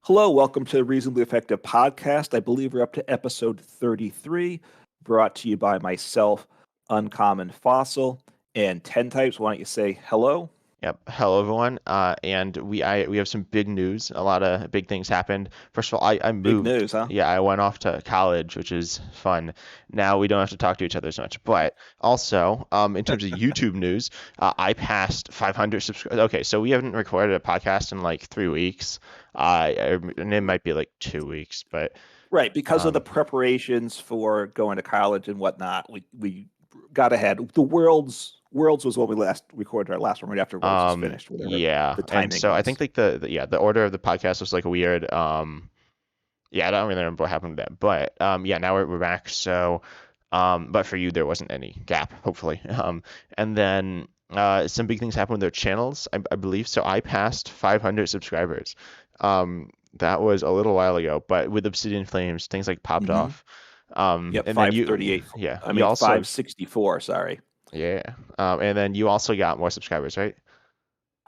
Hello, welcome to the Reasonably Effective Podcast. I believe we're up to episode 33, brought to you by myself, Uncommon Fossil, and 10 Types. Why don't you say hello? Yep. Hello, everyone. And we have some big news. A lot of big things happened. First of all, I Big moved. news, huh? Yeah, I went off to college, which is fun. Now we don't have to talk to each other as much. But also, in terms of YouTube news, I passed 500 subscribers. Okay, so we haven't recorded a podcast in like 3 weeks. And it might be like 2 weeks, but Right, because of the um, preparations for going to college and whatnot, we got ahead. The Worlds was what we last recorded our last one right after Worlds was finished, whatever yeah. the And timing so I think was. like the order of the podcast was like weird. Yeah, I don't really remember what happened with that, but yeah, now we're back. So, but for you, there wasn't any gap, hopefully. And then some big things happened with their channels, I believe. So I passed 500 subscribers. That was a little while ago, but with Obsidian Flames, things like popped Hmm. off. Yep, And then you, 538. yeah, I you mean, also, 564, sorry. yeah, and then you also got more subscribers, right?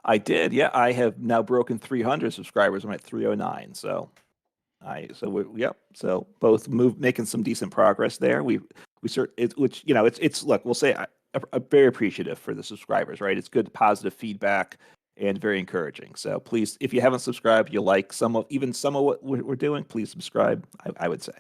I did, yeah. I have now broken 300 subscribers. I'm at 309. Yep. So both making some decent progress there. Which it's look, we'll say I'm very appreciative for the subscribers, right? It's good positive feedback and very encouraging. So please, if you haven't subscribed, you like some of what we're doing, please subscribe. I would say.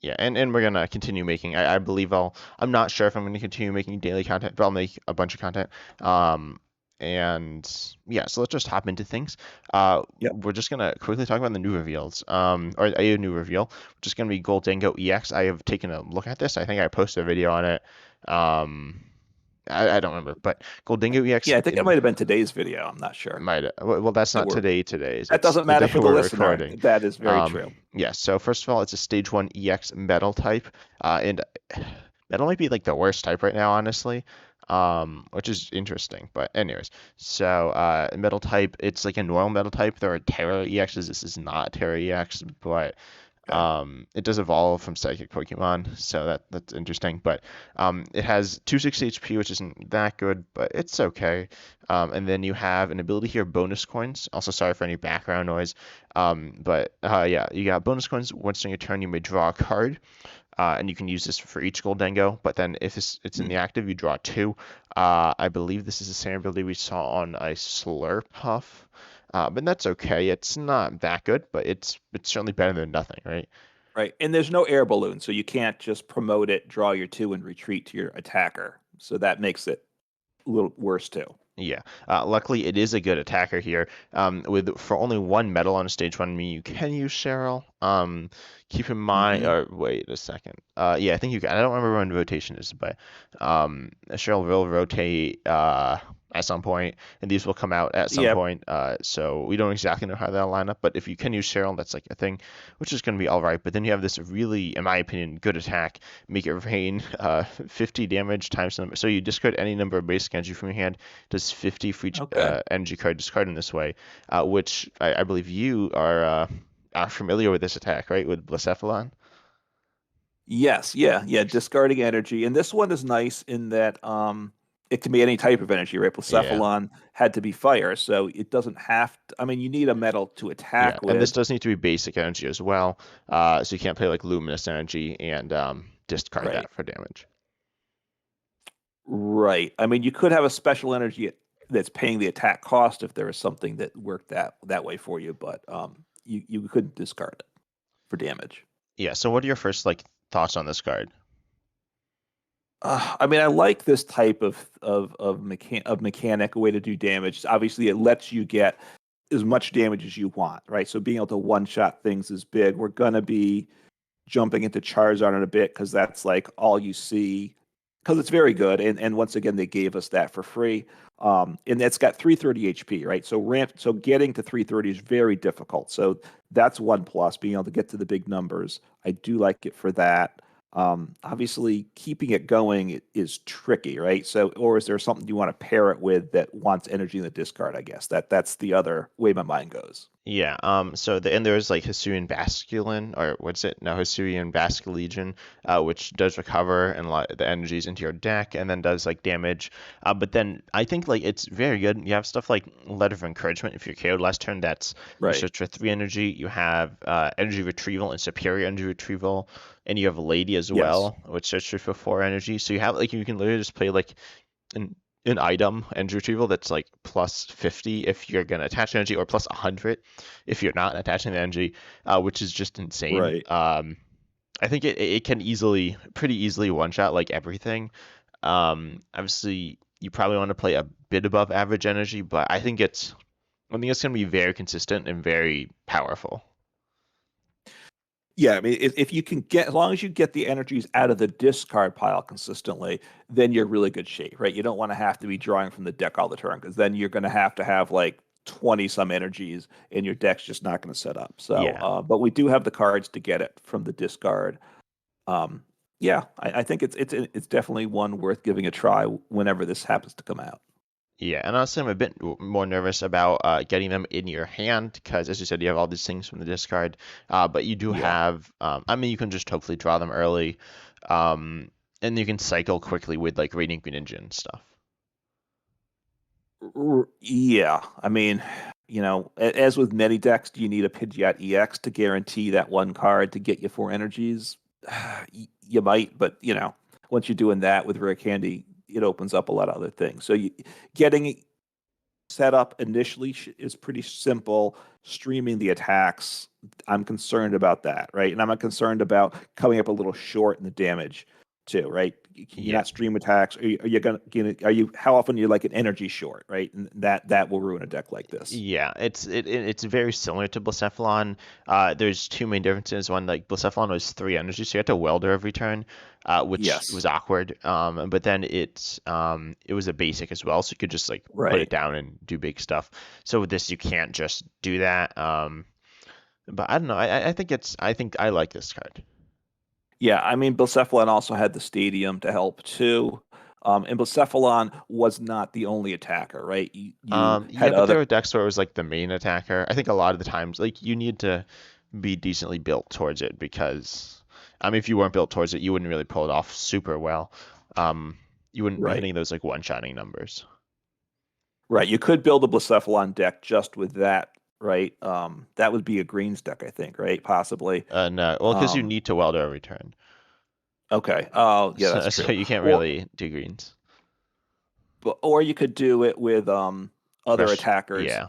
Yeah, and we're gonna continue making. I believe I'm not sure if I'm gonna continue making daily content, but I'll make a bunch of content. Um, and yeah, so let's just hop into things. Yep. We're just gonna quickly talk about the new reveals. Or a new reveal, which is gonna be Gold Dingo EX. I have taken a look at this. I think I posted a video on it. Um, I don't remember, but Gold Dingo EX Yeah, I think that in might have been today's video. I'm not sure might well, that's that not we're today's. that It's doesn't the matter day for the we're listener. recording. That is very Um, true. yeah, so first of all, it's a stage 1 EX metal type, and metal might be like the worst type right now, honestly, which is interesting. But anyways, so metal type, it's like a normal metal type. There are Terra EXs. This is not Terra EX, but Okay. it does evolve from psychic Pokemon, so that's interesting. But it has 260 HP, which isn't that good, but it's okay. And then you have an ability here, bonus coins. Also, sorry for any background noise. But yeah, you got bonus coins. Once during your turn, you may draw a card, and you can use this for each Goldengo. But then if it's in Hmm. the active, you draw two. I believe this is the same ability we saw on a Slurpuff. But that's okay. It's not that good, but it's certainly better than nothing, right? Right. And there's no air balloon, so you can't just promote it, draw your two, and retreat to your attacker. So that makes it a little worse too. Yeah. Luckily, it is a good attacker here. With for only one medal on stage 1, you can use Cheryl. Keep in mind, Hmm. or wait a second. Yeah, I think you can. I don't remember when rotation is, but Cheryl will rotate at some point, and these will come out at some Yeah. point. So we don't exactly know how that'll line up, but if you can use Cheryl, that's like a thing, which is going to be all right. But then you have this really, in my opinion, good attack. Make it rain 50 damage times the number. So you discard any number of basic energy from your hand, does 50 for each Okay. energy card discarded in this way, which I believe you are familiar with this attack, right? With Blacephalon? Yes. Yeah. Yeah. Discarding energy, and this one is nice in that it can be any type of energy, right? Yeah. Blacephalon had to be fire, so it doesn't have to. I mean, you need a metal to Yeah, attack and this with. does need to be basic energy as well, so you can't play like luminous energy and discard Right. that for damage. Right. I mean, you could have a special energy that's paying the attack cost if there was something that worked that way for you, but you couldn't discard it for damage. Yeah. So what are your first like thoughts on this card? I mean, I like this type of mechanic, a way to do damage. Obviously, it lets you get as much damage as you want, right? So being able to one shot things is big. We're gonna be jumping into Charizard in a bit because that's like all you see because it's very good. And once again, they gave us that for free. And that's got 330 HP, right? So getting to 330 is very difficult. So that's one plus, being able to get to the big numbers. I do like it for that. Obviously, keeping it going is tricky, right? So, or is there something you want to pair it with that wants energy in the discard? I guess that's the other way my mind goes. Yeah. And there's like Hisuian Basculin, or what's it? No, Hisuian Basculegion, which does recover and the energies into your deck, and then does like damage. But then I think like it's very good. You have stuff like Letter of Encouragement. If you're KO'd last turn, that's you Right. search for 3 energy. You have energy retrieval and superior energy retrieval, and you have Lady as Yes. well, which searches for 4 energy. So you have like you can literally just play like an an item energy retrieval that's like plus 50 if you're going to attach energy, or plus 100 if you're not attaching the energy, which is just insane. Right. I think it can pretty easily one shot like everything. Obviously, you probably want to play a bit above average energy, but I think it's going to be very consistent and very powerful. Yeah, I mean, if you can get, as long as you get the energies out of the discard pile consistently, then you're really good shape, right? You don't want to have to be drawing from the deck all the time because then you're going to have like 20 some energies and your deck's just not going to set up. So, Yeah. but we do have the cards to get it from the discard. Um, yeah, I think it's definitely one worth giving a try whenever this happens to come out. Yeah, and honestly, I'm a bit more nervous about getting them in your hand because, as you said, you have all these things from the discard. But you do Yeah. have, I mean, you can just hopefully draw them early, um, and you can cycle quickly with like Radiant Greninja and stuff. Yeah, I mean, as with many decks, do you need a Pidgeot EX to guarantee that one card to get you 4 energies? You might, but once you're doing that with Rare Candy, it opens up a lot of other things. So getting it set up initially is pretty simple. Streaming the attacks, I'm concerned about that, right? And I'm concerned about coming up a little short in the damage too, right? Can you Yeah. not stream attacks? Are you how often you're like an energy short, right? And that will ruin a deck like this. Yeah, it's very similar to Blacephalon. There's two main differences. One, like Blacephalon was 3 energy, so you had to welder every turn, which Yes, was awkward. But then it was a basic as well, so you could just like put it right. down and do big stuff. So with this, you can't just do that. But I don't know. I think I like this card. Yeah, I mean, Blacephalon also had the stadium to help too. And Blacephalon was not the only attacker, right? You Yeah, had but there other, were decks where it was like the main attacker. I think a lot of the times, like you need to be decently built towards it because, I mean, if you weren't built towards it, you wouldn't really pull it off super well. Um, you wouldn't be right, hitting those like one-shotting numbers. right. You could build a Blacephalon deck just with that, right? That would be a greens deck, I think, right? Possibly. No, well, because you Um, need to welder every turn, okay. Oh, yeah, that's so true. you can't Or really do greens. or you could do it with other Rush, attackers. yeah,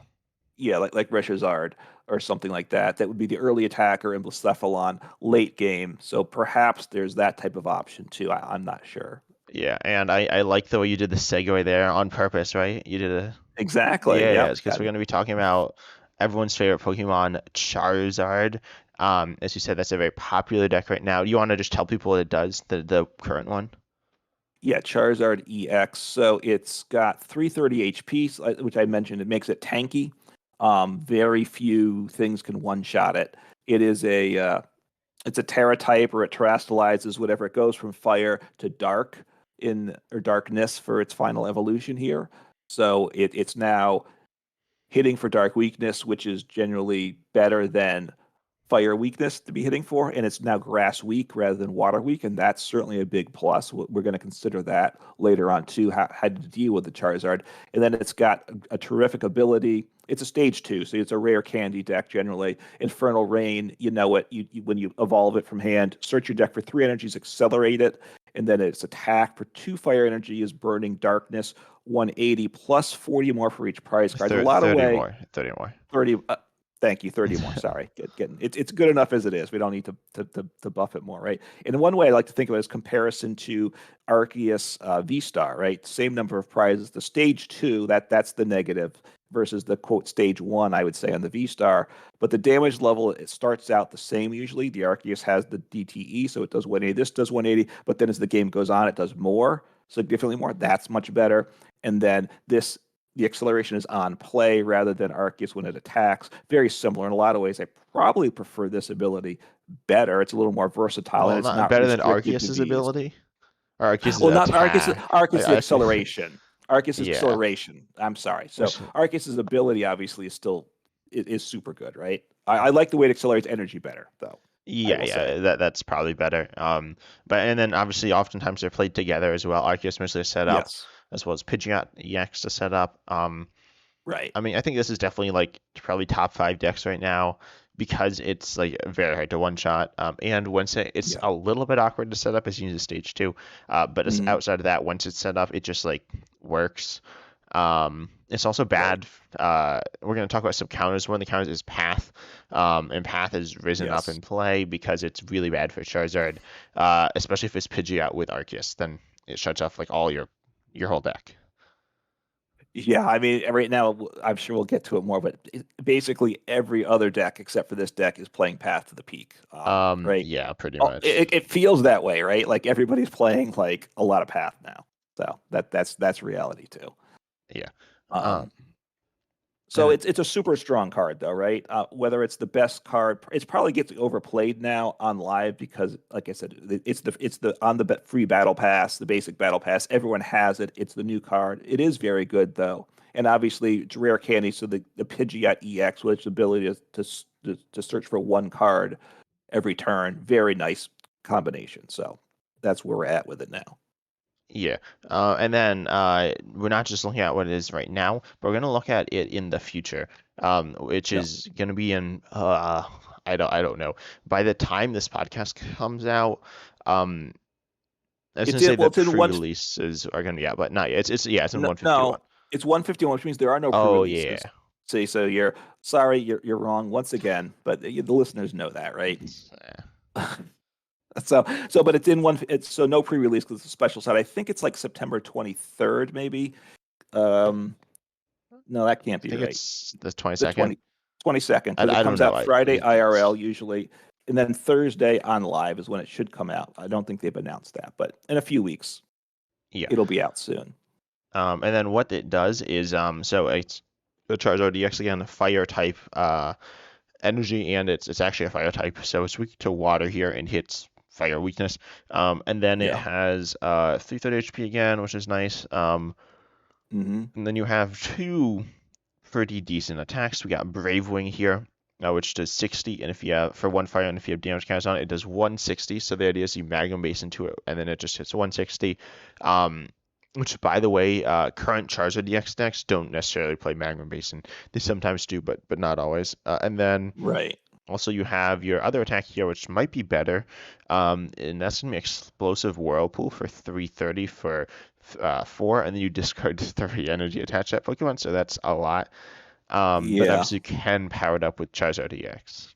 Yeah, like Charizard or something like that. That would be the early attacker in Blacephalon late game. So perhaps there's that type of option too. I'm not sure. yeah, and I like the way you did the segue there on purpose, right? You did a Exactly. Yeah, Yep. because we're going to be talking about everyone's favorite Pokemon, Charizard. As you said, that's a very popular deck right now. You want to just tell people what it does, the current one? Yeah, Charizard EX. So it's got 330 HP, which I mentioned. It makes it tanky. Very few things can one shot it. It is it's a Terra type, or it terastallizes whatever it goes from fire to dark in or darkness for its final evolution here. So it's now hitting for dark weakness, which is generally better than fire weakness to be hitting for, and it's now grass weak rather than water weak, and that's certainly a big plus. We're going to consider that later on too, how to deal with the Charizard. And then it's got a terrific ability. It's a stage 2, so it's a rare candy deck generally. Infernal Rain, you know it. When you evolve it from hand, search your deck for 3 energies, accelerate it, and then its attack for 2 fire energy is Burning Darkness, 180 plus 40 more for each prize card. There's a lot of 30 way. more, 30 more. 30. Thank you. 30 more. Sorry. Getting it's good enough as it is. We don't need to buff it more, right? And one way I like to think of it is comparison to Arceus V Star, right? Same number of prizes. The stage 2, that's the negative versus the quote stage 1, I would say, on the V Star. But the damage level, it starts out the same usually. The Arceus has the DTE, so it does 180. This does 180, but then as the game goes on, it does more, significantly more. That's much better. And then the acceleration is on play rather than Arceus when it attacks. Very similar in a lot of ways. I probably prefer this ability better. It's a little more versatile and Well, it's not not better than restricted to Arceus's these. ability, or Arceus's Well, not Arceus. attack. Arceus' I think, acceleration. Arceus' yeah, acceleration. I'm sorry. So which Arceus' ability obviously is still is super good, right? I like the way it accelerates energy better, though. I Yeah, will say. yeah, that's probably better. But and then obviously oftentimes they're played together as well. Arceus mostly set up Yes. as well as Pidgeot EX to set up. Right. I mean, I think this is definitely like probably top five decks right now because it's like very hard to one shot. And once it's Yeah. a little bit awkward to set up as you use stage two. But as Hmm. outside of that, once it's set up, it just like works. It's also Right. bad. We're going to talk about some counters. One of the counters is Path. And Path has risen up Yes. in play because it's really bad for Charizard, especially if it's Pidgeot with Arceus. Then it shuts off like all your whole deck. Yeah, I mean, right now, I'm sure we'll get to it more, but basically every other deck except for this deck is playing Path to the Peak, right? Yeah, pretty Oh, much. it feels that way, right? Like everybody's playing like a lot of Path now, so that's reality too. Yeah. Um, Um, and so then it's a super strong card though, right? Whether it's the best card, it's probably gets overplayed now on live because, like I said, it's the on the free battle pass, the basic battle pass. Everyone has it. It's the new card. It is very good though, and obviously it's rare candy. So the Pidgeot EX, which is the ability to search for one card every turn, very nice combination. So that's where we're at with it now. yeah. And then we're not just looking at what it is right now, but we're gonna look at it in the future, which Yeah, is gonna be in I don't know. By the time this podcast comes out, um, I was gonna say the it's in one. pre-releases are gonna be out, but not yet. It's yeah, it's in No, 151. no, it's 151, which means there are no Oh pre-releases. yeah. See, so you're sorry, you're wrong once again, but the listeners know that, right? But it's in one. It's so no pre-release because it's a special set. I think it's like September 23rd, maybe. Um, no, that can't I be think right. it's the The 22nd. 22nd, because it I don't comes know. out I Friday IRL usually, and then Thursday on live is when it should come out. I don't think they've announced that, but in a few weeks yeah. it'll be out soon. And then what it does is so it's the Charizard DX again, fire type energy, and it's actually a fire type, so it's weak to water here and hits fire weakness. And then it Yeah. has 330 HP again, which is nice. Hmm. And then you have two pretty decent attacks. We got Brave Wing here, which does 60, and if you have for one fire, and if you have damage counters on it, it does 160. So the idea is you Magnum Base into it, and then it just hits 160. Which, by the way, current Charizard DX decks don't necessarily play Magnum Basin. They sometimes do, but not always. And then Right. also you have your other attack here, which might be better, and that's gonna be Explosive Whirlpool for 330 for 4, and then you discard 3 energy attached to that Pokemon, so that's a lot. But Yeah. obviously you can power it up with Charizard EX.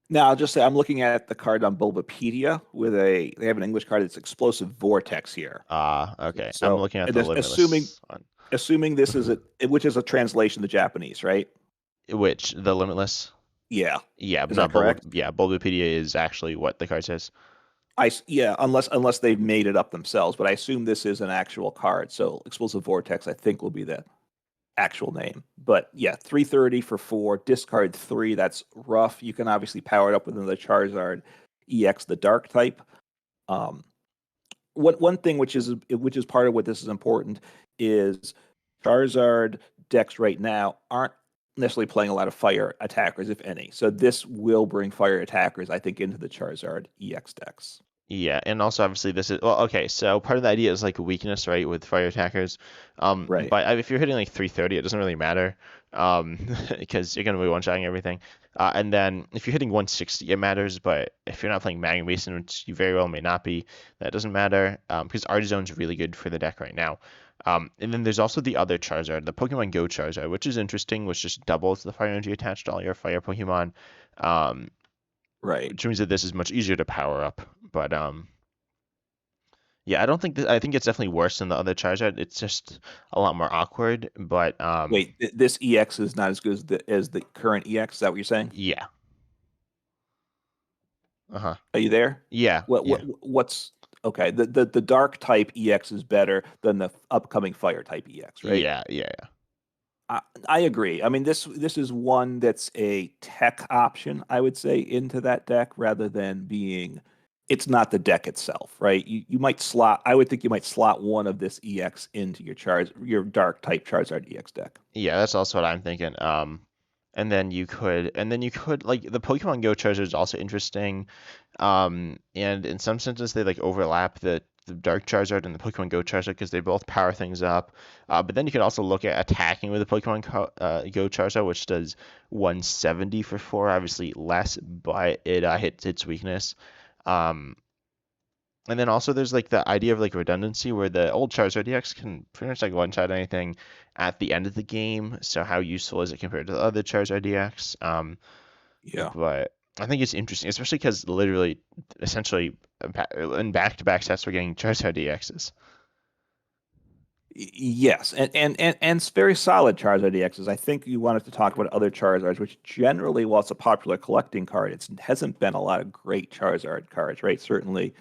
Now I'll just say I'm looking at the card on Bulbapedia with they have an English card that's Explosive Vortex here. Okay. I'm So looking at and the assuming Limitless one. this is which is a translation to Japanese, right? Which the Limitless? Yeah. Yeah, Is that not correct? Yeah, Bulbapedia is actually what the card says. Yeah, unless they've made it up themselves, but I assume this is an actual card. So Explosive Vortex, I think, will be the actual name. But yeah, 330 for 4, discard 3. That's rough. You can obviously power it up with another Charizard EX, the Dark type. Um, one thing which is part of what this is important is Charizard decks right now aren't necessarily playing a lot of fire attackers, if any. So this will bring fire attackers, I think, into the Charizard EX decks. Yeah, and also obviously this is well, okay. So part of the idea is like a weakness, right, with fire attackers. Right. But if you're hitting like 330, it doesn't really matter, because you're gonna be one-shotting everything. And then if you're hitting 160, it matters. But if you're not playing Magnet Basin, which you very well may not be, that doesn't matter. Because Artizone's really good for the deck right now. And then there's also the other Charizard, the Pokemon Go Charizard, which is interesting, which just doubles the fire energy attached to all your fire Pokemon. Um, Right. which means that this is much easier to power up. But yeah, I don't think I think it's definitely worse than the other Charizard. It's just a lot more awkward. But Wait, this EX is not as good as the current EX. Is that what you're saying? yeah, uh-huh, Are you there? yeah, yeah, What's okay? The dark type EX is better than the upcoming fire type EX, right? yeah, yeah, I agree. I mean, this is one that's a tech option, I would say, into that deck rather than being. It's not the deck itself, right? You might slot. I would think you might slot one of this EX into your dark type Charizard EX deck. yeah. That's also what I'm thinking. and then you could like the Pokemon Go Charizard is also interesting. And in some senses they like overlap the Dark Charizard and the Pokemon Go Charizard because they both power things up. But then you could also look at attacking with the Go Charizard, which does 170 for 4, obviously less, but it hits its weakness. Um, and then also there's like the idea of like redundancy where the old Charizard EX can pretty much like one shot anything at the end of the game. So how useful is it compared to the other Charizard EX? Yeah. But I think it's interesting, especially because literally, essentially, in back-to-back sets, we're getting Charizard EXs. Yes, and it's very solid Charizard EXs. I think you wanted to talk about other Charizards, which generally, while it's a popular collecting card, it hasn't been a lot of great Charizard cards, right? Certainly,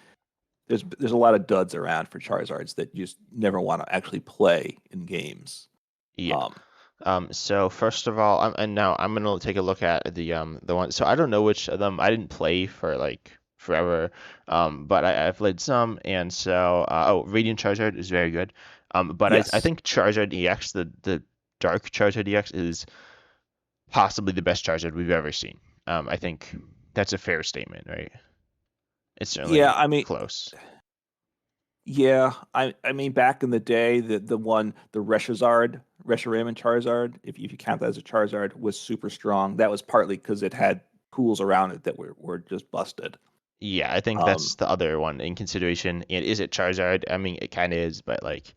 there's a lot of duds around for Charizards that you just never want to actually play in games. Yeah. Um, So first of all, and now I'm gonna take a look at the one. So I don't know which of them. I didn't play for like forever, but I've played some, and so Radiant Charizard is very good. But I yes, think Charizard EX, the Dark Charizard EX, is possibly the best Charizard we've ever seen. I think that's a fair statement, right? It's yeah. certainly I mean, close. yeah. I mean, back in the day, the Reshiram Charizard, if you count that as a Charizard, was super strong. That was partly because it had tools around it that were just busted. Yeah, I think Um, that's the other one in consideration. And is it Charizard? I mean, it kind of is, but like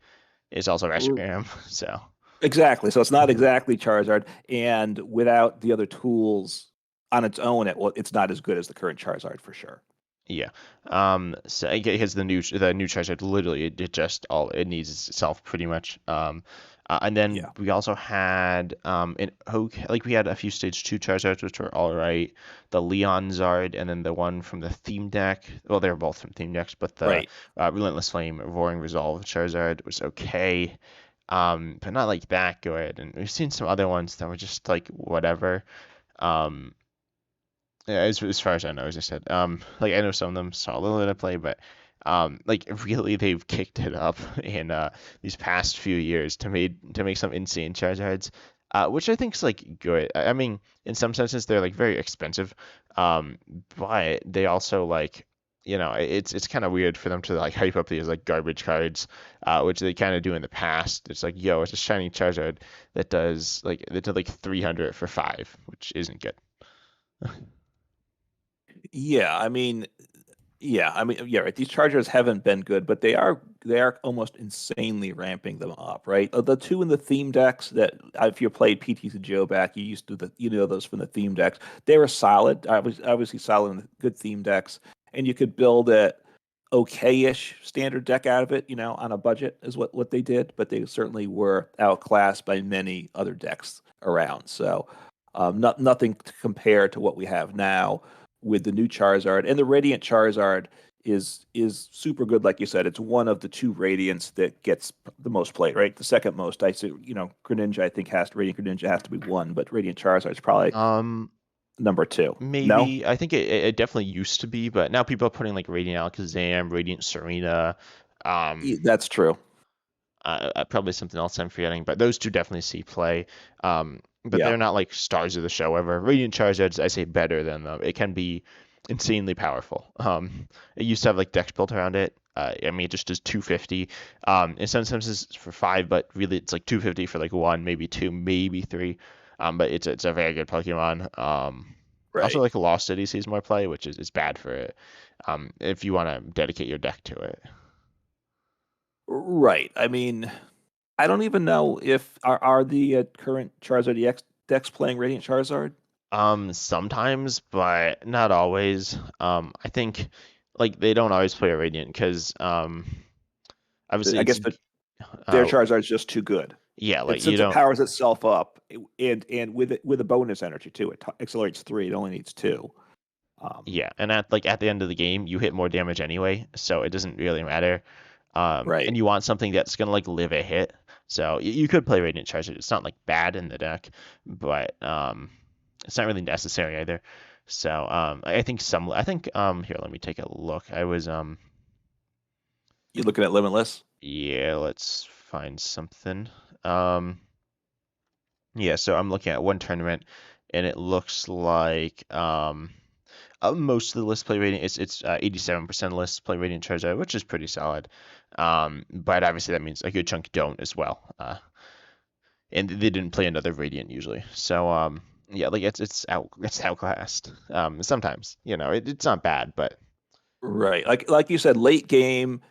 it's also Reshiram. So Exactly. So it's not exactly Charizard, and without the other tools on its own, it's not as good as the current Charizard for sure. yeah. So because the new Charizard literally it just all it needs is itself pretty much. And then Yeah. we also had an Oak like we had a few stage 2 Charizards which were all right. The Leon Zard and then the one from the theme deck. Well, they were both from theme decks, but the Right. Relentless Flame Roaring Resolve Charizard was okay. But not like that good. And we've seen some other ones that were just like whatever. Um, yeah, as far as I know, as I said, like I know some of them saw a little bit of play, but like really they've kicked it up in these past few years to make some insane Charizards, which I think is like good. I mean, in some senses they're like very expensive, um, but they also like it's kind of weird for them to like hype up these like garbage cards, which they kind of do in the past. It's like, yo, it's a shiny Charizard that did like 300 for 5, which isn't good. Yeah. Yeah. Right. These Chargers haven't been good, but they are almost insanely ramping them up, right? The two in the theme decks that if you played PTs and Joe back, you used to those from the theme decks. They were solid. I was obviously solid in the good theme decks, and you could build a okay-ish standard deck out of it, on a budget is what they did, but they certainly were outclassed by many other decks around. So, nothing to compare to what we have now with the new Charizard and the Radiant Charizard is super good. Like you said, it's one of the two Radiants that gets the most played, right? The second most, I say, Greninja, I think Radiant Greninja has to be one, but Radiant Charizard is probably Um, number two. No, Maybe I think it definitely used to be, but now people are putting like Radiant Alakazam, Radiant Serena, um, That's true. probably something else I'm forgetting, but those two definitely see play. But Yeah, they're not like stars of the show ever. Radiant Charizard's I say better than them. It can be insanely powerful. It used to have like decks built around it. I mean, it just does 250. In some senses it's for 5, but really it's like 250 for like 1, maybe 2, maybe 3. But it's a very good Pokemon. Also right. like Lost City sees more play, which is bad for it. If you want to dedicate your deck to it. Right. I mean, I don't even know if are the current Charizard EX decks playing Radiant Charizard. Sometimes, but not always. I think like they don't always play a Radiant because obviously I it's guess their uh Charizard is just too good. yeah, like It you since it don't powers itself up, and with a bonus energy too. It accelerates 3. It only needs 2. Um, yeah, and at the end of the game you hit more damage anyway, so it doesn't really matter. And right. you want something that's gonna like live a hit. So you could play Radiant Charizard. It's not like bad in the deck, but it's not really necessary either. So I think here let me take a look. I was You looking at Limitless? Yeah, let's find something. Um, yeah, so I'm looking at one tournament, and it looks like most of the list play rating it's 87% list play rating Charizard, which is pretty solid. But obviously that means a good chunk don't as well. And they didn't play another Radiant usually. So yeah, like it's outclassed. Sometimes it's not bad, but Right. Like you said, late game,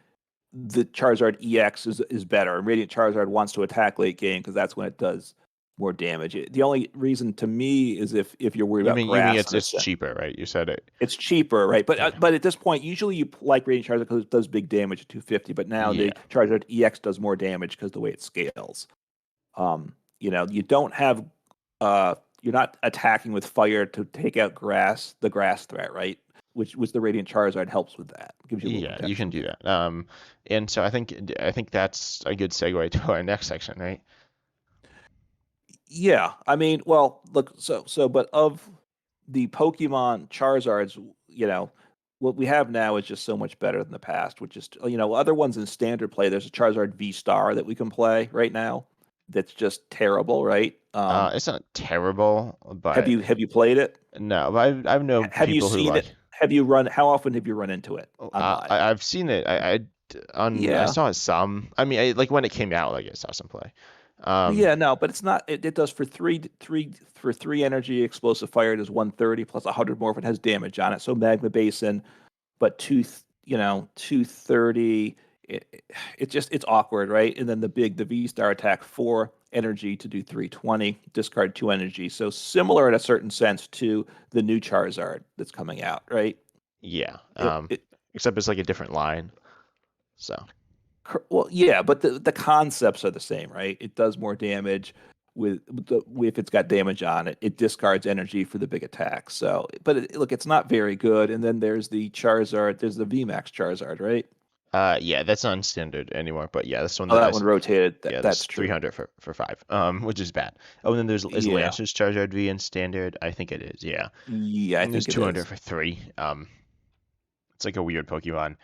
the Charizard EX is better. And Radiant Charizard wants to attack late game because that's when it does more damage. The only reason to me is if you're worried you about mean you mean grass it's in a it's sense. cheaper, right? You said it. It's cheaper, right? Yeah. But at this point, usually you like Radiant Charizard because it does big damage at 250. But now Yeah. the Charizard EX does more damage because the way it scales. You don't have you're not attacking with fire to take out the grass threat, right? Which the Radiant Charizard helps with that. Gives you a little Yeah, you can protection. do that. And so I think that's a good segue to our next section, right? Yeah, I mean, well, look, but of the Pokemon Charizards, what we have now is just so much better than the past. Which is, other ones in standard play. There's a Charizard V Star that we can play right now. That's just terrible, right? It's not terrible, Have but you played it? no, but I've known Have you people who seen it? like. Have you run? How often have you run into it Oh, on live? I've seen it. I Yeah, saw it some. I mean, like when it came out, like I saw some play. yeah, no, but it's not. It does for three energy explosive fire. It does 130 plus 100 more if it has damage on it. So Magma Basin, but 230. It's awkward, right? And then the V Star attack 4 energy to do 320, discard 2 energy. So similar in a certain sense to the new Charizard that's coming out, right? Yeah. It Except it's like a different line. So Well, yeah, but the concepts are the same, right? It does more damage if it's got damage on it. It discards energy for the big attack. So, but look, it's not very good. And then there's the Charizard. There's the VMAX Charizard, right? yeah, that's not standard anymore. But yeah, this one Oh, that that one rotated. yeah, That's that's true. 300 for five. Which is bad. Oh, and then is Yeah, Lance's Charizard V in standard? I think it is. Yeah. yeah, I And there's think it 200 is. for three. It's like a weird Pokemon.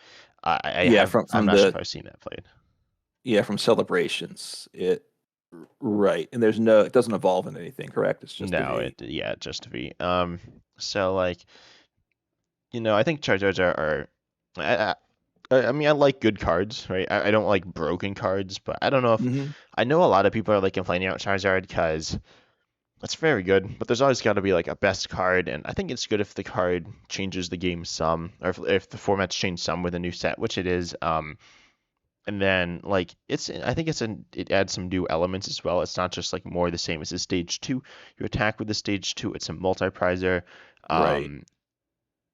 Yeah, I'm from not sure if the I've seen that played. from Celebrations. Right, and it doesn't evolve into anything, correct? It's just a No, V. just a V. So like, I think Charizards I, I mean, I like good cards, right? I don't like broken cards, but I don't know if Hmm. I know a lot of people are like complaining about Charizard because it's very good, but there's always got to be like a best card, and I think it's good if the card changes the game some, or if the format's changed some with a new set, which it is. And then like I think it adds some new elements as well. It's not just like more the same. It's a stage two. You attack with the stage two. It's a multi-prizer. Right. Um,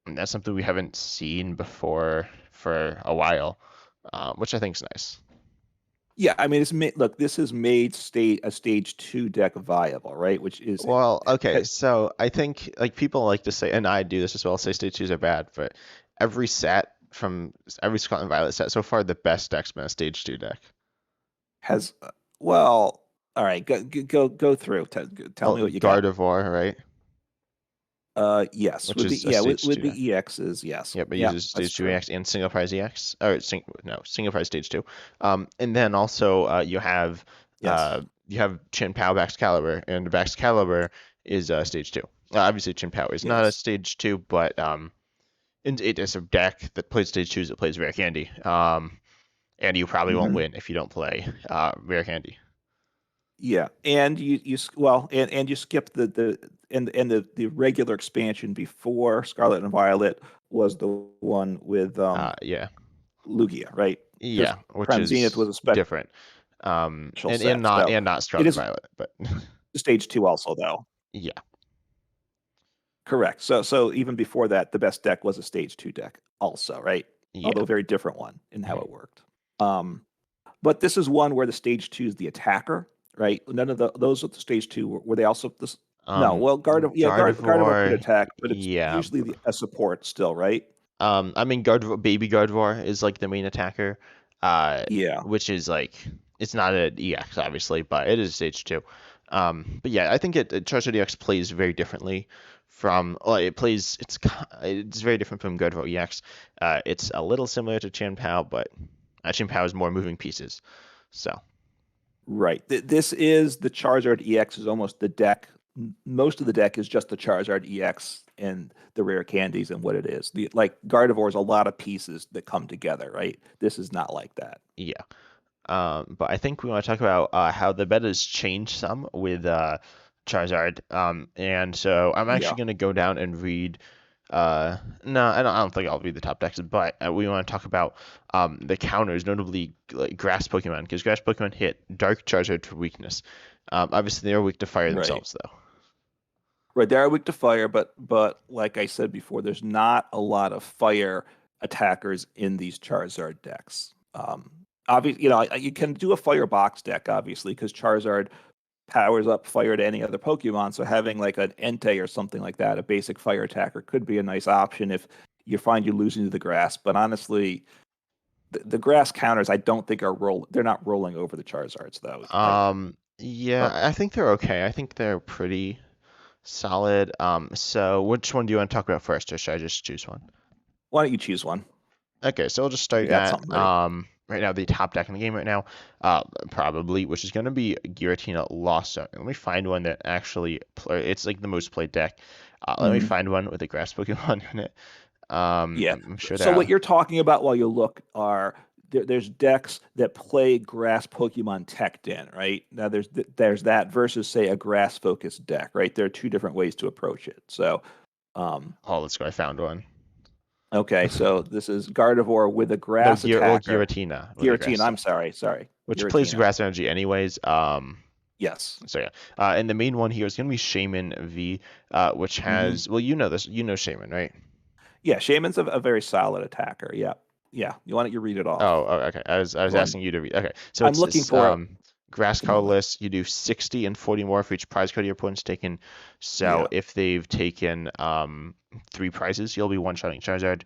and that's something we haven't seen before for a while, which I think is nice. Yeah, I mean, look. This has made a stage two deck viable, right? Which is Well, okay, so I think like people like to say, and I do this as well, say stage twos are bad, but every set from every Scotland Violet set so far, the best deck's been a stage two deck. has well, all right, go through. Tell Well, me what you got. Gardevoir, right? Yes, Which with is a stage with two the deck. EXs, yes. Yep, it Yeah, uses that's stage two true. EX and single prize EX, or no, single prize stage two. And then also you have Chin Pao Baxcalibur, and Baxcalibur is stage two. Obviously, Chin Pao is not a Yes. stage two, but and it is a deck that plays stage twos that plays rare candy. And you probably won't Hmm. win if you don't play rare candy. Yeah, and and you skip the regular expansion before Scarlet and Violet was the one with Yeah, Lugia, right? Because yeah, which Crown Zenith was is a different. special And set. not So and not it Scarlet and is Violet, but stage two also, though. yeah, Correct. So even before that, the best deck was a stage two deck, also, right? Although yeah. a very different one in how it worked. Um, but this is one where the stage two is the attacker, right? None of those with the stage two were they also this? No, Um, well, Gardevoir could Gardevoir, attack, but it's yeah. usually a support still, right? I mean, Baby Gardevoir is like the main attacker, Yeah, which is like it's not an EX obviously, but it is stage two. But yeah, I think Charizard EX plays very differently from. Well, it's very different from Gardevoir EX. It's a little similar to Chin Pao, but Chin Pao is more moving pieces. So right. This is the Charizard EX is almost the deck most of the deck is just the Charizard EX and the rare candies and what it is. The like Gardevoir is a lot of pieces that come together, right? This is not like that. Yeah. But I think we want to talk about how the meta has changed some with Charizard. And so I'm Yeah, actually going to go down and read. No, I don't think I'll read the top decks, but we want to talk about the counters, notably like Grass Pokemon, because Grass Pokemon hit Dark Charizard for weakness. Obviously, they are weak to fire right. themselves, though. Right, they are weak to fire, but like I said before, there's not a lot of fire attackers in these Charizard decks. Obviously, you can do a fire box deck, obviously, because Charizard powers up fire to any other Pokemon. So having like an Entei or something like that, a basic fire attacker, could be a nice option if you find you're losing to the grass. But honestly, the grass counters, I don't think they're not rolling over the Charizards though. Yeah, Or I think they're okay. I think they're pretty solid. So which one do you want to talk about first, or should I just choose one? why don't you choose one? Okay, so we'll just If you start got at something ready. right now the top deck in the game right now, probably, which is going to be Giratina Lost Zone. Let me find one that actually it's like the most played deck. Let me Mhm. find one with a grass Pokemon in it. Yeah. I'm sure So there what are. you're talking about while you look are there's decks that play grass Pokemon teched in, right? Now there's that versus say a grass focused deck, right? There are two different ways to approach it. So um Oh, let's go. I found one. okay, so this is Gardevoir with a No, grass attacker. Giratina with a Giratina, grass I'm zone, sorry. which plays Giratina. grass energy anyways. Yes. So yeah, and the main one here is going to be Shaman V, which Hmm. has, well, you know this, you know Shaman, right? Yeah, Shaman's a very solid attacker. Yeah. Yeah. You want you read it off. Okay. I was Go on. asking you to read. Okay, so I'm it's looking this for it grass at the moment. colorless. You do 60 and 40 more for each prize card your opponent's taken. So Yeah. if they've taken three prizes, you'll be one-shotting Charizard.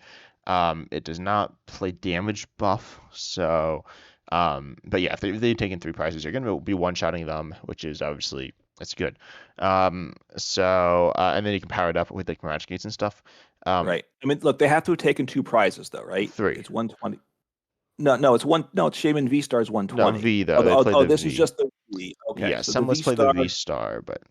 It does not play damage buff, so but yeah, if they've taken three prizes, you're gonna be one-shotting them, which is obviously that's good. And then you can power it up with like Mirage Gates and stuff. Um, Right. I mean, look, they have to have taken two prizes though, right? three. It's 120. No, it's one. No, it's Shaman V Star is No, 120. V though. They play the This is V. just the V. Okay, Yeah, so the some let's V play the Star. V star, but